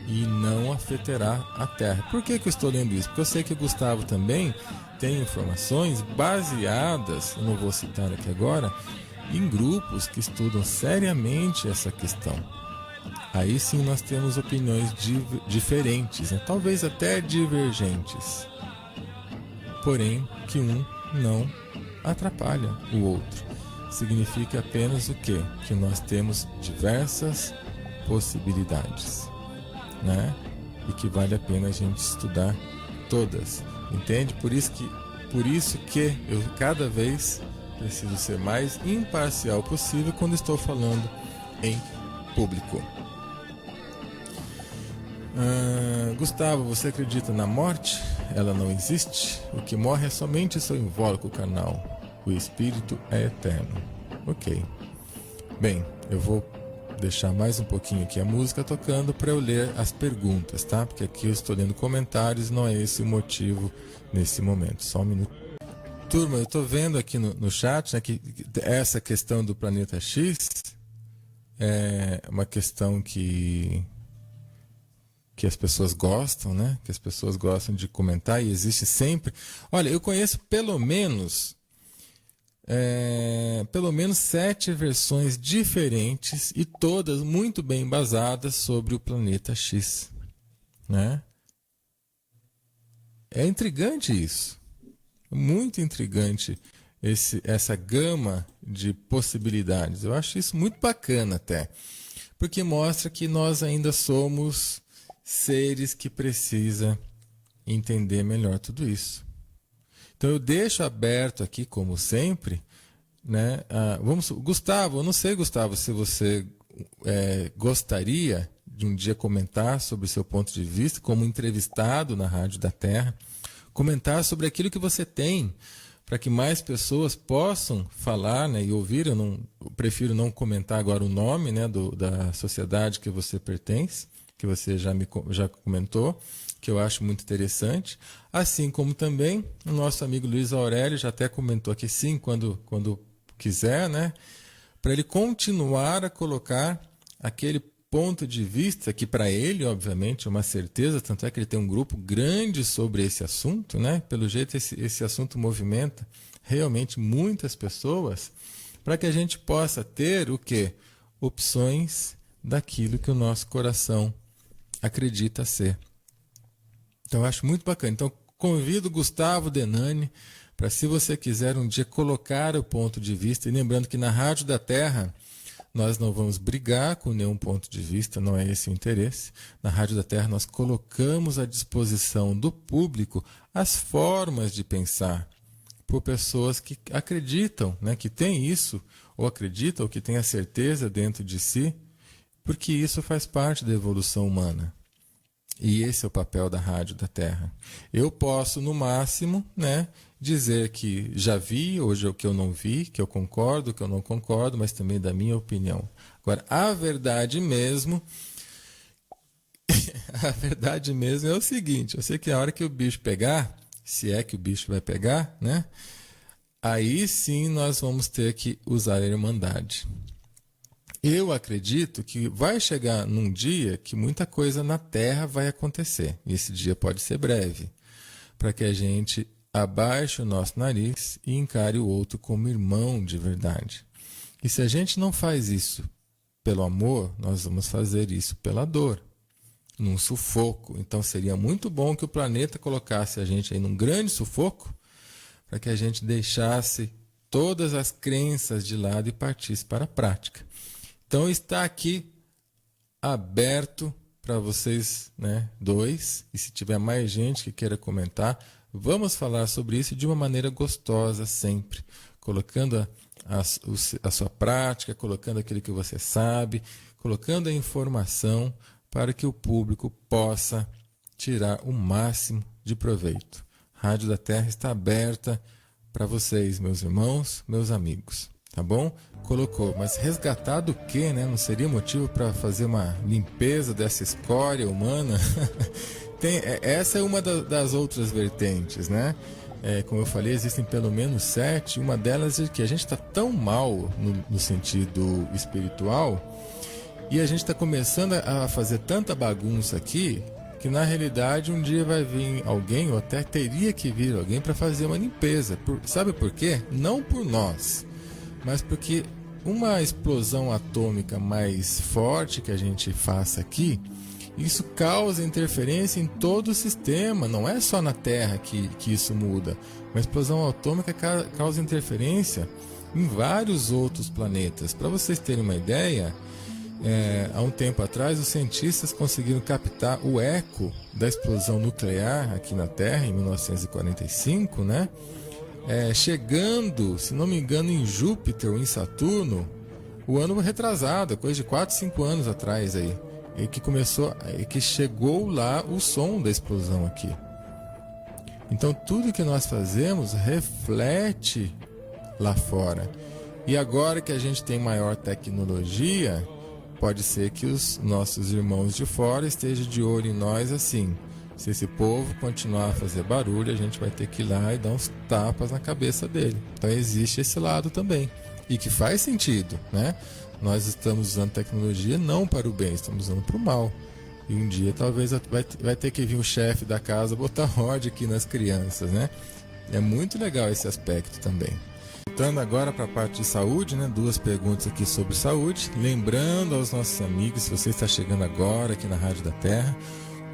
e não afetará a Terra. Por que eu estou lendo isso? Porque eu sei que o Gustavo também tem informações baseadas, eu não vou citar aqui agora, em grupos que estudam seriamente essa questão. Aí sim nós temos opiniões diferentes, né? Talvez até divergentes, porém que um não atrapalha o outro. Significa apenas o quê? Que nós temos diversas possibilidades, né? E que vale a pena a gente estudar todas, entende? Por isso que eu cada vez preciso ser mais imparcial possível quando estou falando em público. Gustavo, você acredita na morte? Ela não existe? O que morre é somente seu invólucro carnal. O espírito é eterno. Ok. Bem, eu vou deixar mais um pouquinho aqui a música tocando para eu ler as perguntas, tá? Porque aqui eu estou lendo comentários, não é esse o motivo nesse momento. Só um minuto. Turma, eu estou vendo aqui no chat, né, que essa questão do planeta X é uma questão que as pessoas gostam, né? Que as pessoas gostam de comentar e existe sempre. Olha, eu conheço pelo menos 7 versões diferentes e todas muito bem embasadas sobre o planeta X, né? É intrigante isso, muito intrigante essa gama de possibilidades. Eu acho isso muito bacana até, porque mostra que nós ainda somos seres que precisam entender melhor tudo isso. Então eu deixo aberto aqui, como sempre, né? Gustavo, eu não sei, Gustavo, se você gostaria de um dia comentar sobre o seu ponto de vista, como entrevistado na Rádio da Terra, comentar sobre aquilo que você tem, para que mais pessoas possam falar, né, e ouvir. Eu prefiro não comentar agora o nome, né, da sociedade que você pertence, que você já comentou, que eu acho muito interessante. Assim como também o nosso amigo Luiz Aurélio já até comentou aqui sim, quando quiser, né, para ele continuar a colocar aquele ponto de vista que para ele, obviamente, é uma certeza, tanto é que ele tem um grupo grande sobre esse assunto, né? Pelo jeito esse assunto movimenta realmente muitas pessoas, para que a gente possa ter o quê? Opções daquilo que o nosso coração acredita ser. Então eu acho muito bacana. Então convido Gustavo Denani para, se você quiser um dia colocar o ponto de vista, e lembrando que na Rádio da Terra nós não vamos brigar com nenhum ponto de vista, não é esse o interesse. Na Rádio da Terra nós colocamos à disposição do público as formas de pensar por pessoas que acreditam, né, que têm isso, ou acreditam, ou que têm a certeza dentro de si, porque isso faz parte da evolução humana. E esse é o papel da Rádio da Terra. Eu posso, no máximo, né, dizer que já vi, hoje o que eu não vi, que eu concordo, que eu não concordo, mas também da minha opinião. Agora, a verdade mesmo é o seguinte: eu sei que a hora que o bicho pegar, se é que o bicho vai pegar, né, aí sim nós vamos ter que usar a Irmandade. Eu acredito que vai chegar num dia que muita coisa na Terra vai acontecer. E esse dia pode ser breve, para que a gente abaixe o nosso nariz e encare o outro como irmão de verdade. E se a gente não faz isso pelo amor, nós vamos fazer isso pela dor, num sufoco. Então seria muito bom que o planeta colocasse a gente aí num grande sufoco, para que a gente deixasse todas as crenças de lado e partisse para a prática. Então está aqui aberto para vocês, né, dois, e se tiver mais gente que queira comentar, vamos falar sobre isso de uma maneira gostosa sempre, colocando a sua prática, colocando aquilo que você sabe, colocando a informação para que o público possa tirar o máximo de proveito. A Rádio da Terra está aberta para vocês, meus irmãos, meus amigos. Tá bom? Colocou, mas resgatar do quê, né? Não seria motivo para fazer uma limpeza dessa escória humana? Essa é uma das outras vertentes, né? Como eu falei, existem pelo menos 7. Uma delas é que a gente está tão mal no sentido espiritual, e a gente está começando a fazer tanta bagunça aqui, que na realidade um dia vai vir alguém, ou até teria que vir alguém, para fazer uma limpeza. Sabe por quê? Não por nós, mas porque uma explosão atômica mais forte que a gente faça aqui, isso causa interferência em todo o sistema, não é só na Terra que isso muda. Uma explosão atômica causa interferência em vários outros planetas. Para vocês terem uma ideia, há um tempo atrás os cientistas conseguiram captar o eco da explosão nuclear aqui na Terra, em 1945, né? Chegando, se não me engano, em Júpiter ou em Saturno, o ano retrasado, coisa de 4, 5 anos atrás aí, que chegou lá o som da explosão aqui. Então tudo que nós fazemos reflete lá fora. E agora que a gente tem maior tecnologia, pode ser que os nossos irmãos de fora estejam de olho em nós assim. Se esse povo continuar a fazer barulho, a gente vai ter que ir lá e dar uns tapas na cabeça dele. Então existe esse lado também. E que faz sentido, né? Nós estamos usando tecnologia não para o bem, estamos usando para o mal. E um dia talvez vai ter que vir o chefe da casa botar ordem aqui nas crianças, né? É muito legal esse aspecto também. Voltando agora para a parte de saúde, né? 2 perguntas aqui sobre saúde. Lembrando aos nossos amigos, se você está chegando agora aqui na Rádio da Terra,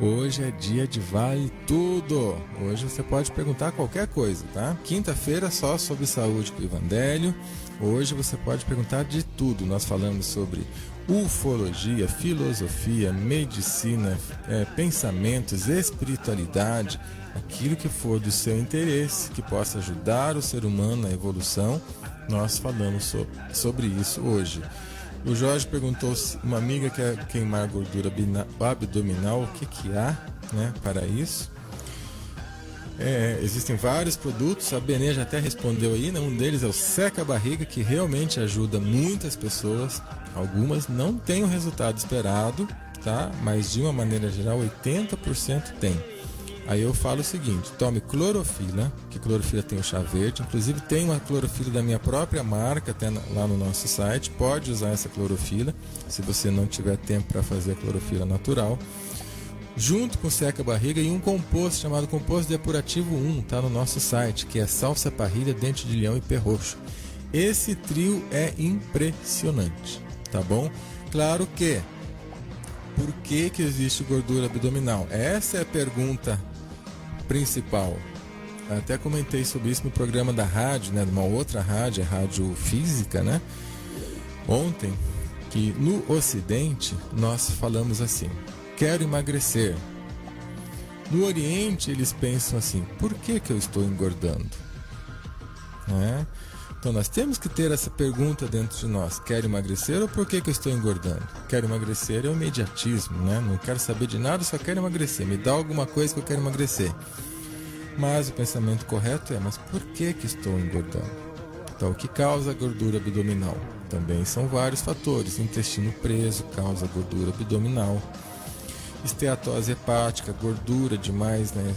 Hoje é dia de Vale Tudo. Hoje você pode perguntar qualquer coisa, tá? Quinta-feira só sobre saúde com o Ivandélio. Hoje você pode perguntar de tudo. Nós falamos sobre ufologia, filosofia, medicina, pensamentos, espiritualidade, aquilo que for do seu interesse, que possa ajudar o ser humano na evolução. Nós falamos sobre isso hoje. O Jorge perguntou se uma amiga quer queimar gordura abdominal, o que há, né, para isso? Existem vários produtos, a Benê já até respondeu aí, né? Um deles é o seca-barriga, que realmente ajuda muitas pessoas. Algumas não têm o resultado esperado, tá? Mas de uma maneira geral, 80% tem. Aí eu falo o seguinte: tome clorofila, que clorofila tem o chá verde, inclusive tem uma clorofila da minha própria marca, até lá no nosso site, pode usar essa clorofila, se você não tiver tempo para fazer a clorofila natural, junto com seca-barriga e um composto chamado composto depurativo 1, tá no nosso site, que é salsa parrilha, dente de leão e pé roxo. Esse trio é impressionante, tá bom? Claro que, por que existe gordura abdominal? Essa é a pergunta principal. Até comentei sobre isso no programa da rádio, né, de uma outra rádio, a Rádio Física, né, ontem, que no Ocidente nós falamos assim: quero emagrecer. No Oriente eles pensam assim: por que eu estou engordando? Né? Então nós temos que ter essa pergunta dentro de nós: quero emagrecer ou por que eu estou engordando? Quero emagrecer é o imediatismo, né? Não quero saber de nada, só quero emagrecer. Me dá alguma coisa que eu quero emagrecer. Mas o pensamento correto é: mas por que estou engordando? Então o que causa a gordura abdominal? Também são vários fatores. Intestino preso causa gordura abdominal. Esteatose hepática, gordura demais, né,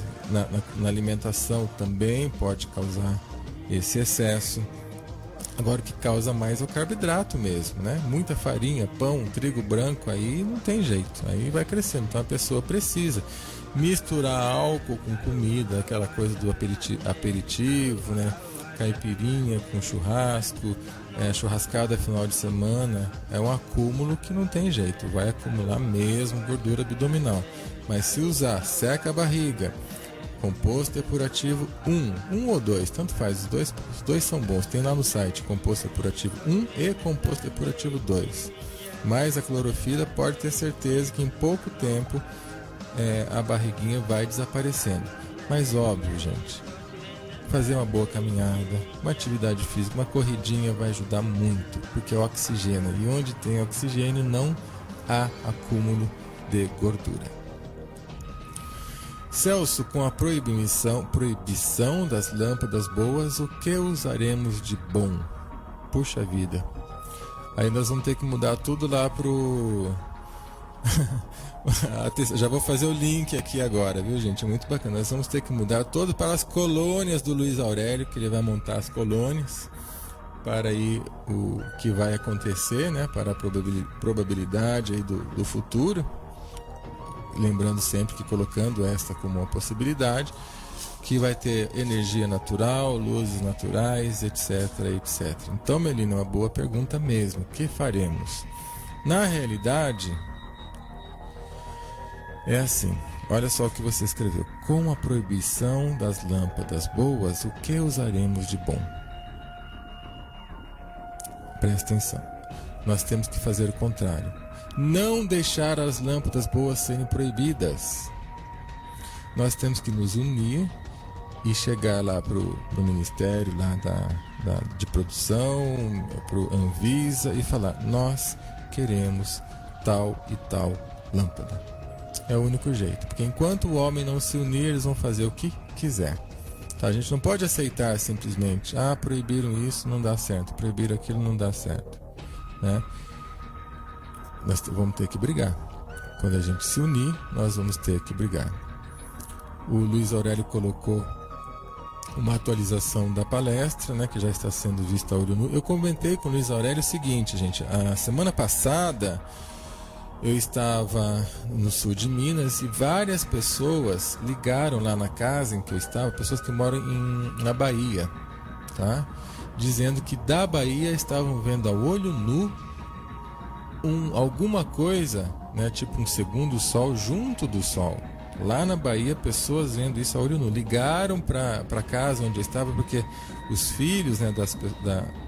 na alimentação, também pode causar esse excesso. Agora o que causa mais é o carboidrato mesmo, né? Muita farinha, pão, trigo branco, aí não tem jeito, aí vai crescendo. Então a pessoa precisa misturar álcool com comida, aquela coisa do aperitivo, né? Caipirinha com churrasco, churrascada final de semana, é um acúmulo que não tem jeito, vai acumular mesmo gordura abdominal. Mas se usar seca-barriga, composto depurativo 1 ou 2, tanto faz, os dois são bons, tem lá no site composto depurativo 1 e composto depurativo 2. Mas a clorofila, pode ter certeza que em pouco tempo a barriguinha vai desaparecendo. Mas óbvio, gente, fazer uma boa caminhada, uma atividade física, uma corridinha vai ajudar muito, porque é oxigênio, e onde tem oxigênio não há acúmulo de gordura. Celso, com a proibição das lâmpadas boas, o que usaremos de bom? Puxa vida. Aí nós vamos ter que mudar tudo lá pro... Já vou fazer o link aqui agora, viu, gente? É muito bacana. Nós vamos ter que mudar todo para as colônias do Luiz Aurélio, que ele vai montar as colônias para aí o que vai acontecer, né? Para a probabilidade aí do futuro. Lembrando sempre que colocando esta como uma possibilidade, que vai ter energia natural, luzes naturais, etc, etc. Então, Melina, é uma boa pergunta mesmo. O que faremos? Na realidade, é assim. Olha só o que você escreveu. Com a proibição das lâmpadas boas, o que usaremos de bom? Presta atenção. Nós temos que fazer o contrário. Não deixar as lâmpadas boas serem proibidas. Nós temos que nos unir e chegar lá pro Ministério lá de Produção, pro Anvisa, e falar: nós queremos tal e tal lâmpada. É o único jeito, porque enquanto o homem não se unir, eles vão fazer o que quiser. Tá? A gente não pode aceitar simplesmente: proibiram isso, não dá certo, proibiram aquilo, não dá certo, né? Nós vamos ter que brigar. Quando a gente se unir, nós vamos ter que brigar. O Luiz Aurélio colocou uma atualização da palestra, né, que já está sendo vista a olho nu. Eu comentei com o Luiz Aurélio o seguinte, gente: a semana passada eu estava no sul de Minas e várias pessoas ligaram lá na casa em que eu estava, pessoas que moram na Bahia, tá? Dizendo que da Bahia estavam vendo a olho nu alguma coisa né, tipo um segundo sol junto do sol. Lá na Bahia, pessoas vendo isso a olho nu. Ligaram para casa onde eu estava, porque os filhos, né,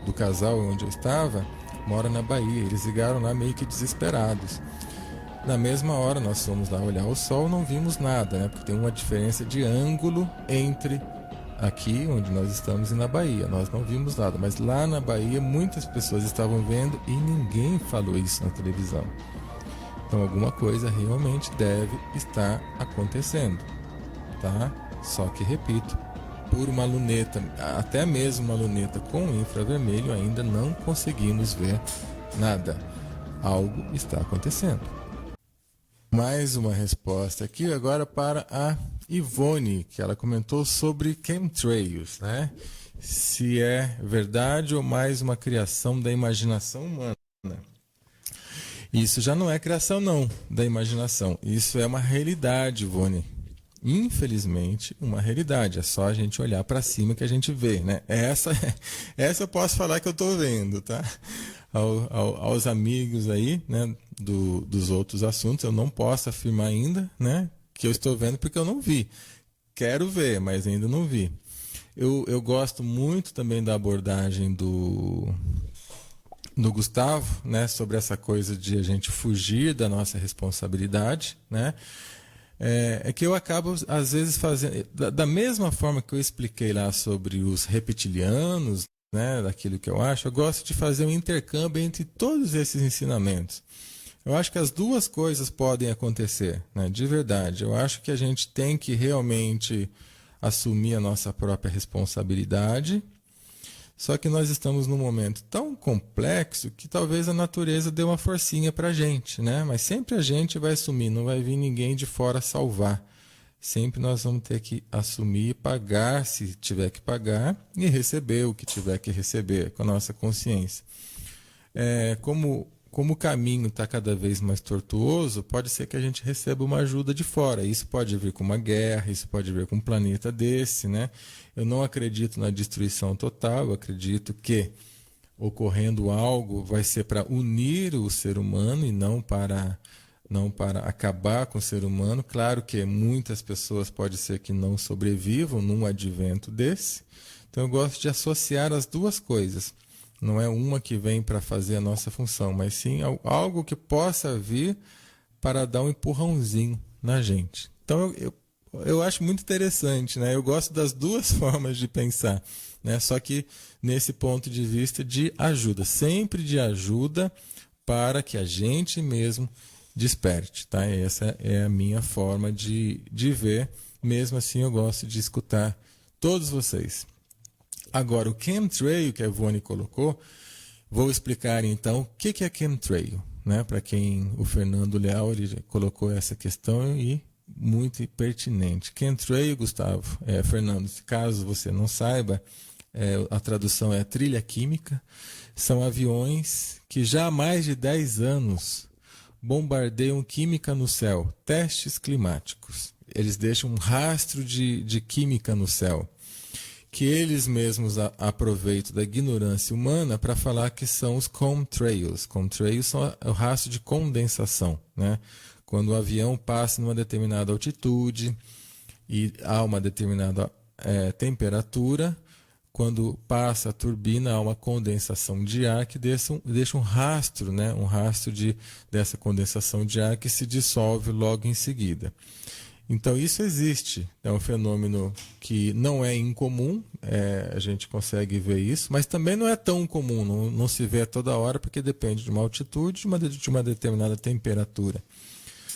do casal onde eu estava moram na Bahia. Eles ligaram lá meio que desesperados. Na mesma hora, nós fomos lá olhar o sol, não vimos nada, né, porque tem uma diferença de ângulo entre aqui onde nós estamos e na Bahia. Nós não vimos nada, mas lá na Bahia muitas pessoas estavam vendo e ninguém falou isso na televisão. Então alguma coisa realmente deve estar acontecendo, tá? Só que, repito, por uma luneta, até mesmo uma luneta com infravermelho, ainda não conseguimos ver nada. Algo está acontecendo. Mais uma resposta aqui agora para a Ivone, que ela comentou sobre chemtrails, né? Se é verdade ou mais uma criação da imaginação humana. Isso já não é criação não, da imaginação. Isso é uma realidade, Ivone. Infelizmente, uma realidade. É só a gente olhar para cima que a gente vê, né? Essa eu posso falar que eu estou vendo, tá? Aos amigos aí, né, dos outros assuntos, eu não posso afirmar ainda, né, que eu estou vendo porque eu não vi. Quero ver, mas ainda não vi. Eu gosto muito também da abordagem do Gustavo, né, sobre essa coisa de a gente fugir da nossa responsabilidade, né? É que eu acabo, às vezes, fazendo... Da mesma forma que eu expliquei lá sobre os reptilianos, né, daquilo que eu acho, eu gosto de fazer um intercâmbio entre todos esses ensinamentos. Eu acho que as duas coisas podem acontecer, né, de verdade. Eu acho que a gente tem que realmente assumir a nossa própria responsabilidade. Só que nós estamos num momento tão complexo que talvez a natureza dê uma forcinha para a gente, né? Mas sempre a gente vai assumir, não vai vir ninguém de fora salvar. Sempre nós vamos ter que assumir e pagar se tiver que pagar e receber o que tiver que receber com a nossa consciência. Como o caminho está cada vez mais tortuoso, pode ser que a gente receba uma ajuda de fora. Isso pode vir com uma guerra, isso pode vir com um planeta desse, né? Eu não acredito na destruição total, eu acredito que ocorrendo algo vai ser para unir o ser humano e não para acabar com o ser humano. Claro que muitas pessoas pode ser que não sobrevivam num advento desse. Então eu gosto de associar as duas coisas. Não é uma que vem para fazer a nossa função, mas sim algo que possa vir para dar um empurrãozinho na gente. Então eu acho muito interessante, né? Eu gosto das duas formas de pensar, né? Só que nesse ponto de vista de ajuda, sempre de ajuda para que a gente mesmo desperte, tá? Essa é a minha forma de ver. Mesmo assim, eu gosto de escutar todos vocês. Agora, o chemtrail que a Ivone colocou, vou explicar então o que é chemtrail, né? Para quem o Fernando Leal ele colocou essa questão e muito pertinente. Chemtrail, Gustavo, Fernando, caso você não saiba, a tradução é trilha química. São aviões que já há mais de 10 anos bombardeiam química no céu, testes climáticos. Eles deixam um rastro de química no céu, que eles mesmos aproveitam da ignorância humana para falar que são os chemtrails. Chemtrails são o rastro de condensação, né? Quando o avião passa numa determinada altitude e há uma determinada temperatura, quando passa a turbina, há uma condensação de ar que deixa um rastro, né? Um rastro dessa condensação de ar que se dissolve logo em seguida. Então isso existe, é um fenômeno que não é incomum, a gente consegue ver isso, mas também não é tão comum, não se vê toda hora porque depende de uma altitude, de uma determinada temperatura.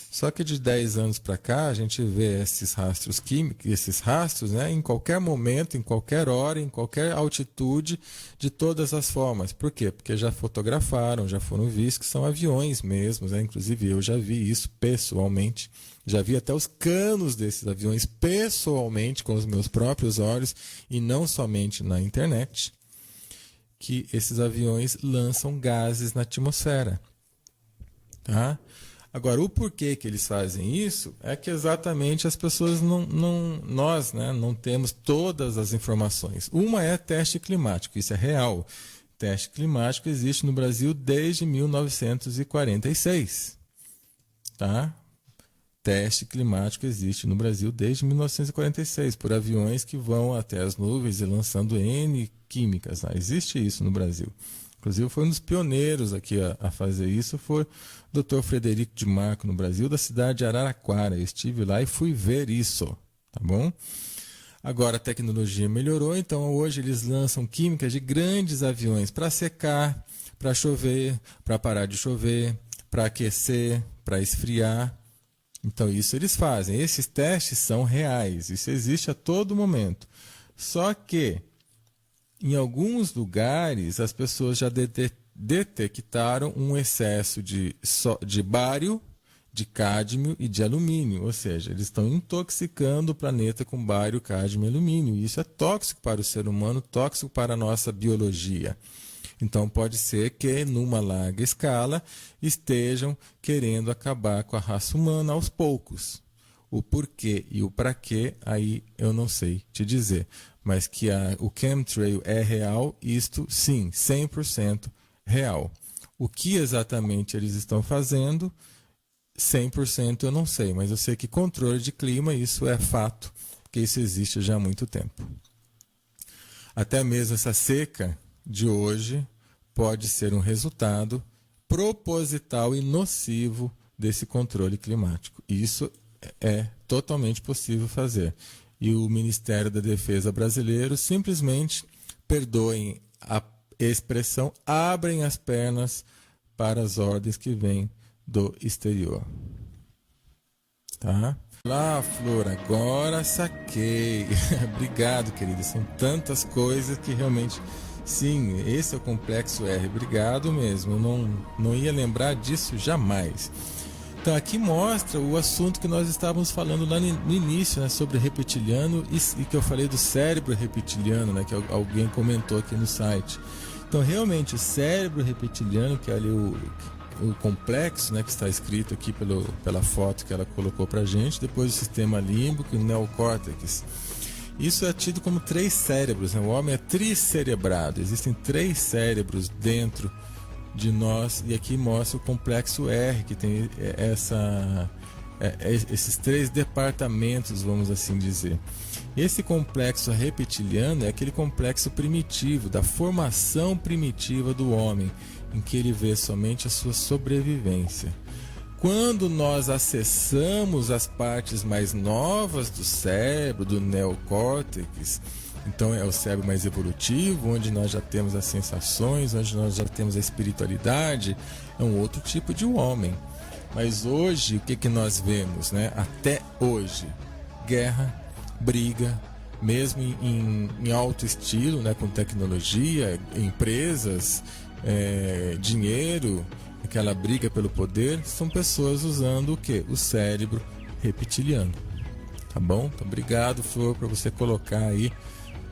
Só que de 10 anos para cá a gente vê esses rastros químicos, esses rastros, né, em qualquer momento, em qualquer hora, em qualquer altitude, de todas as formas. Por quê? Porque já fotografaram, já foram vistos que são aviões mesmos, né? Inclusive eu já vi isso pessoalmente. Já vi até os canos desses aviões pessoalmente, com os meus próprios olhos, e não somente na internet, que esses aviões lançam gases na atmosfera. Tá? Agora, o porquê que eles fazem isso é que exatamente as pessoas nós, né, não temos todas as informações. Uma é teste climático, isso é real. Teste climático existe no Brasil desde 1946. tá? Teste climático existe no Brasil desde 1946, por aviões que vão até as nuvens e lançando N químicas. Tá? Existe isso no Brasil. Inclusive, foi um dos pioneiros aqui a fazer isso, foi o Dr. Frederico de Marco, no Brasil, da cidade de Araraquara. Eu estive lá e fui ver isso, tá bom? Agora a tecnologia melhorou, então hoje eles lançam químicas de grandes aviões para secar, para chover, para parar de chover, para aquecer, para esfriar. Então isso eles fazem. Esses testes são reais, isso existe a todo momento. Só que em alguns lugares as pessoas já detectaram um excesso de bário, de cádmio e de alumínio, ou seja, eles estão intoxicando o planeta com bário, cádmio e alumínio. E isso é tóxico para o ser humano, tóxico para a nossa biologia. Então pode ser que, numa larga escala, estejam querendo acabar com a raça humana aos poucos. O porquê e o para quê, aí eu não sei te dizer. Mas que o chemtrail é real, isto sim, 100% real. O que exatamente eles estão fazendo, 100% eu não sei, mas eu sei que controle de clima, isso é fato, que isso existe já há muito tempo. Até mesmo essa seca de hoje pode ser um resultado proposital e nocivo desse controle climático. Isso é totalmente possível fazer. E o Ministério da Defesa brasileiro simplesmente, perdoem a expressão, abrem as pernas para as ordens que vêm do exterior. Tá? Lá, Flor, agora saquei. Obrigado, querida. São tantas coisas que realmente... Sim, esse é o complexo R. Obrigado mesmo. Eu não ia lembrar disso jamais. Então aqui mostra o assunto que nós estávamos falando lá no início, né, sobre reptiliano e que eu falei do cérebro reptiliano, né, que alguém comentou aqui no site. Então realmente o cérebro reptiliano, que é ali o complexo, né, que está escrito aqui pela foto que ela colocou pra gente, depois o sistema límbico e o neocórtex. Isso é tido como 3 cérebros, né? O homem é tricerebrado, existem 3 cérebros dentro de nós, e aqui mostra o complexo R, que tem esses 3 departamentos, vamos assim dizer. Esse complexo reptiliano é aquele complexo primitivo, da formação primitiva do homem, em que ele vê somente a sua sobrevivência. Quando nós acessamos as partes mais novas do cérebro, do neocórtex, então é o cérebro mais evolutivo, onde nós já temos as sensações, onde nós já temos a espiritualidade, é um outro tipo de homem. Mas hoje, o que nós vemos, né? Até hoje? Guerra, briga, mesmo em alto estilo, né? Com tecnologia, empresas, dinheiro, aquela briga pelo poder, são pessoas usando o quê? O cérebro reptiliano. Tá bom? Então, obrigado, Flor, por você colocar aí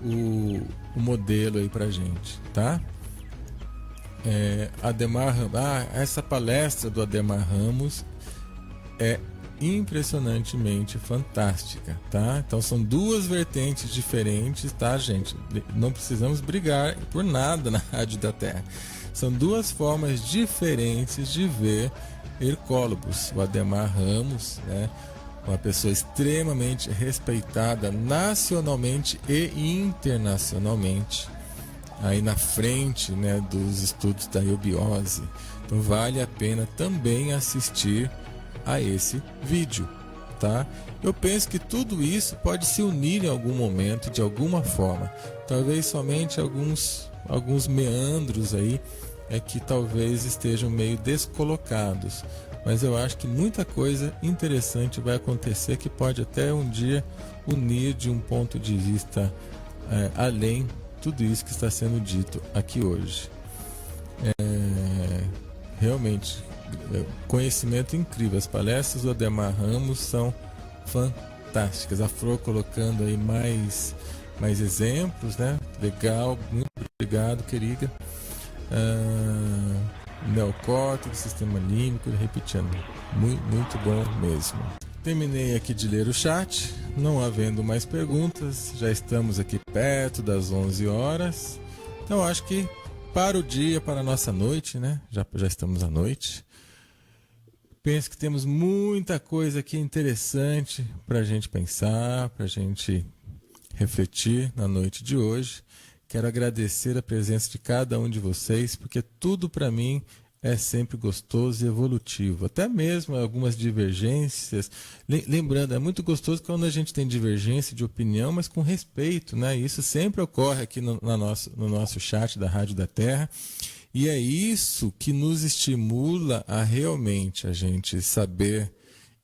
o modelo aí pra gente, tá? Ademar Ramos, essa palestra do Ademar Ramos é impressionantemente fantástica, tá? Então são 2 vertentes diferentes, tá, gente? Não precisamos brigar por nada na Rádio da Terra. São 2 formas diferentes de ver Hercólogos. O Ademar Ramos, né? Uma pessoa extremamente respeitada nacionalmente e internacionalmente, aí na frente, né, dos estudos da eubiose. Então vale a pena também assistir a esse vídeo, tá? Eu penso que tudo isso pode se unir em algum momento, de alguma forma. Talvez somente alguns meandros aí que talvez estejam meio descolocados. Mas eu acho que muita coisa interessante vai acontecer que pode até um dia unir de um ponto de vista além tudo isso que está sendo dito aqui hoje. Realmente, conhecimento incrível. As palestras do Ademar Ramos são fantásticas. A Flor colocando aí mais exemplos, né? Legal, muito obrigado, querida. Neocórtex, sistema límbico, repetindo, muito bom mesmo. Terminei aqui de ler o chat, não havendo mais perguntas, já estamos aqui perto das 11 horas, então acho que para o dia, para a nossa noite, né? Já estamos à noite, Penso que temos muita coisa aqui interessante para a gente pensar, para a gente refletir na noite de hoje. Quero agradecer a presença de cada um de vocês, porque tudo para mim é sempre gostoso e evolutivo. Até mesmo algumas divergências. Lembrando, é muito gostoso quando a gente tem divergência de opinião, mas com respeito, né? Isso sempre ocorre aqui no nosso chat da Rádio da Terra. E é isso que nos estimula a realmente a gente saber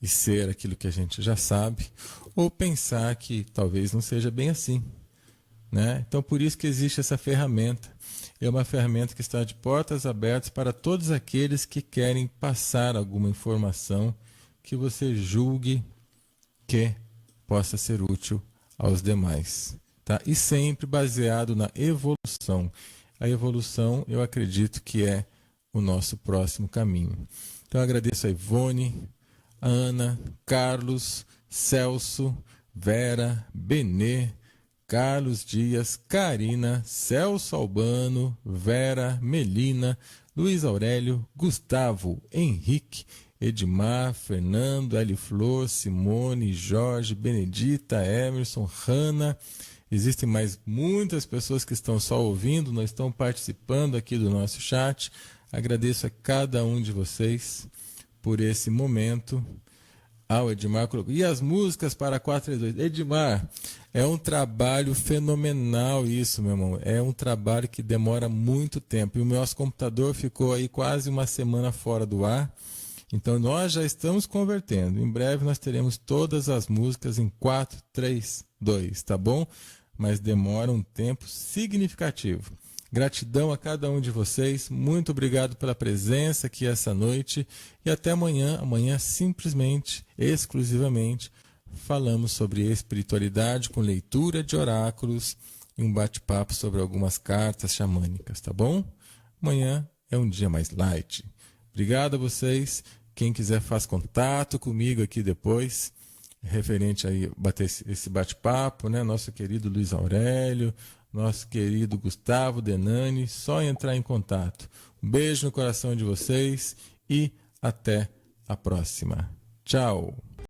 e ser aquilo que a gente já sabe, ou pensar que talvez não seja bem assim, né? Então, por isso que existe essa ferramenta. É uma ferramenta que está de portas abertas para todos aqueles que querem passar alguma informação que você julgue que possa ser útil aos demais, tá? E sempre baseado na evolução. A evolução, eu acredito que é o nosso próximo caminho. Então, eu agradeço a Ivone, a Ana, Carlos, Celso, Vera, Benê, Carlos Dias, Karina, Celso Albano, Vera, Melina, Luiz Aurélio, Gustavo, Henrique, Edmar, Fernando, Eliflor, Simone, Jorge, Benedita, Emerson, Hanna. Existem mais muitas pessoas que estão só ouvindo, não estão participando aqui do nosso chat. Agradeço a cada um de vocês por esse momento. O Edmar colocou. E as músicas para 432? Edmar, é um trabalho fenomenal isso, meu irmão. É um trabalho que demora muito tempo. E o nosso computador ficou aí quase uma semana fora do ar. Então nós já estamos convertendo. Em breve nós teremos todas as músicas em 432, tá bom? Mas demora um tempo significativo. Gratidão a cada um de vocês. Muito obrigado pela presença aqui essa noite. E até amanhã. Amanhã simplesmente, exclusivamente, falamos sobre espiritualidade com leitura de oráculos e um bate-papo sobre algumas cartas xamânicas, tá bom? Amanhã é um dia mais light. Obrigado a vocês. Quem quiser faz contato comigo aqui depois, referente aí bater esse bate-papo, né? Nosso querido Luiz Aurélio, nosso querido Gustavo Denani, só entrar em contato. Um beijo no coração de vocês e até a próxima. Tchau!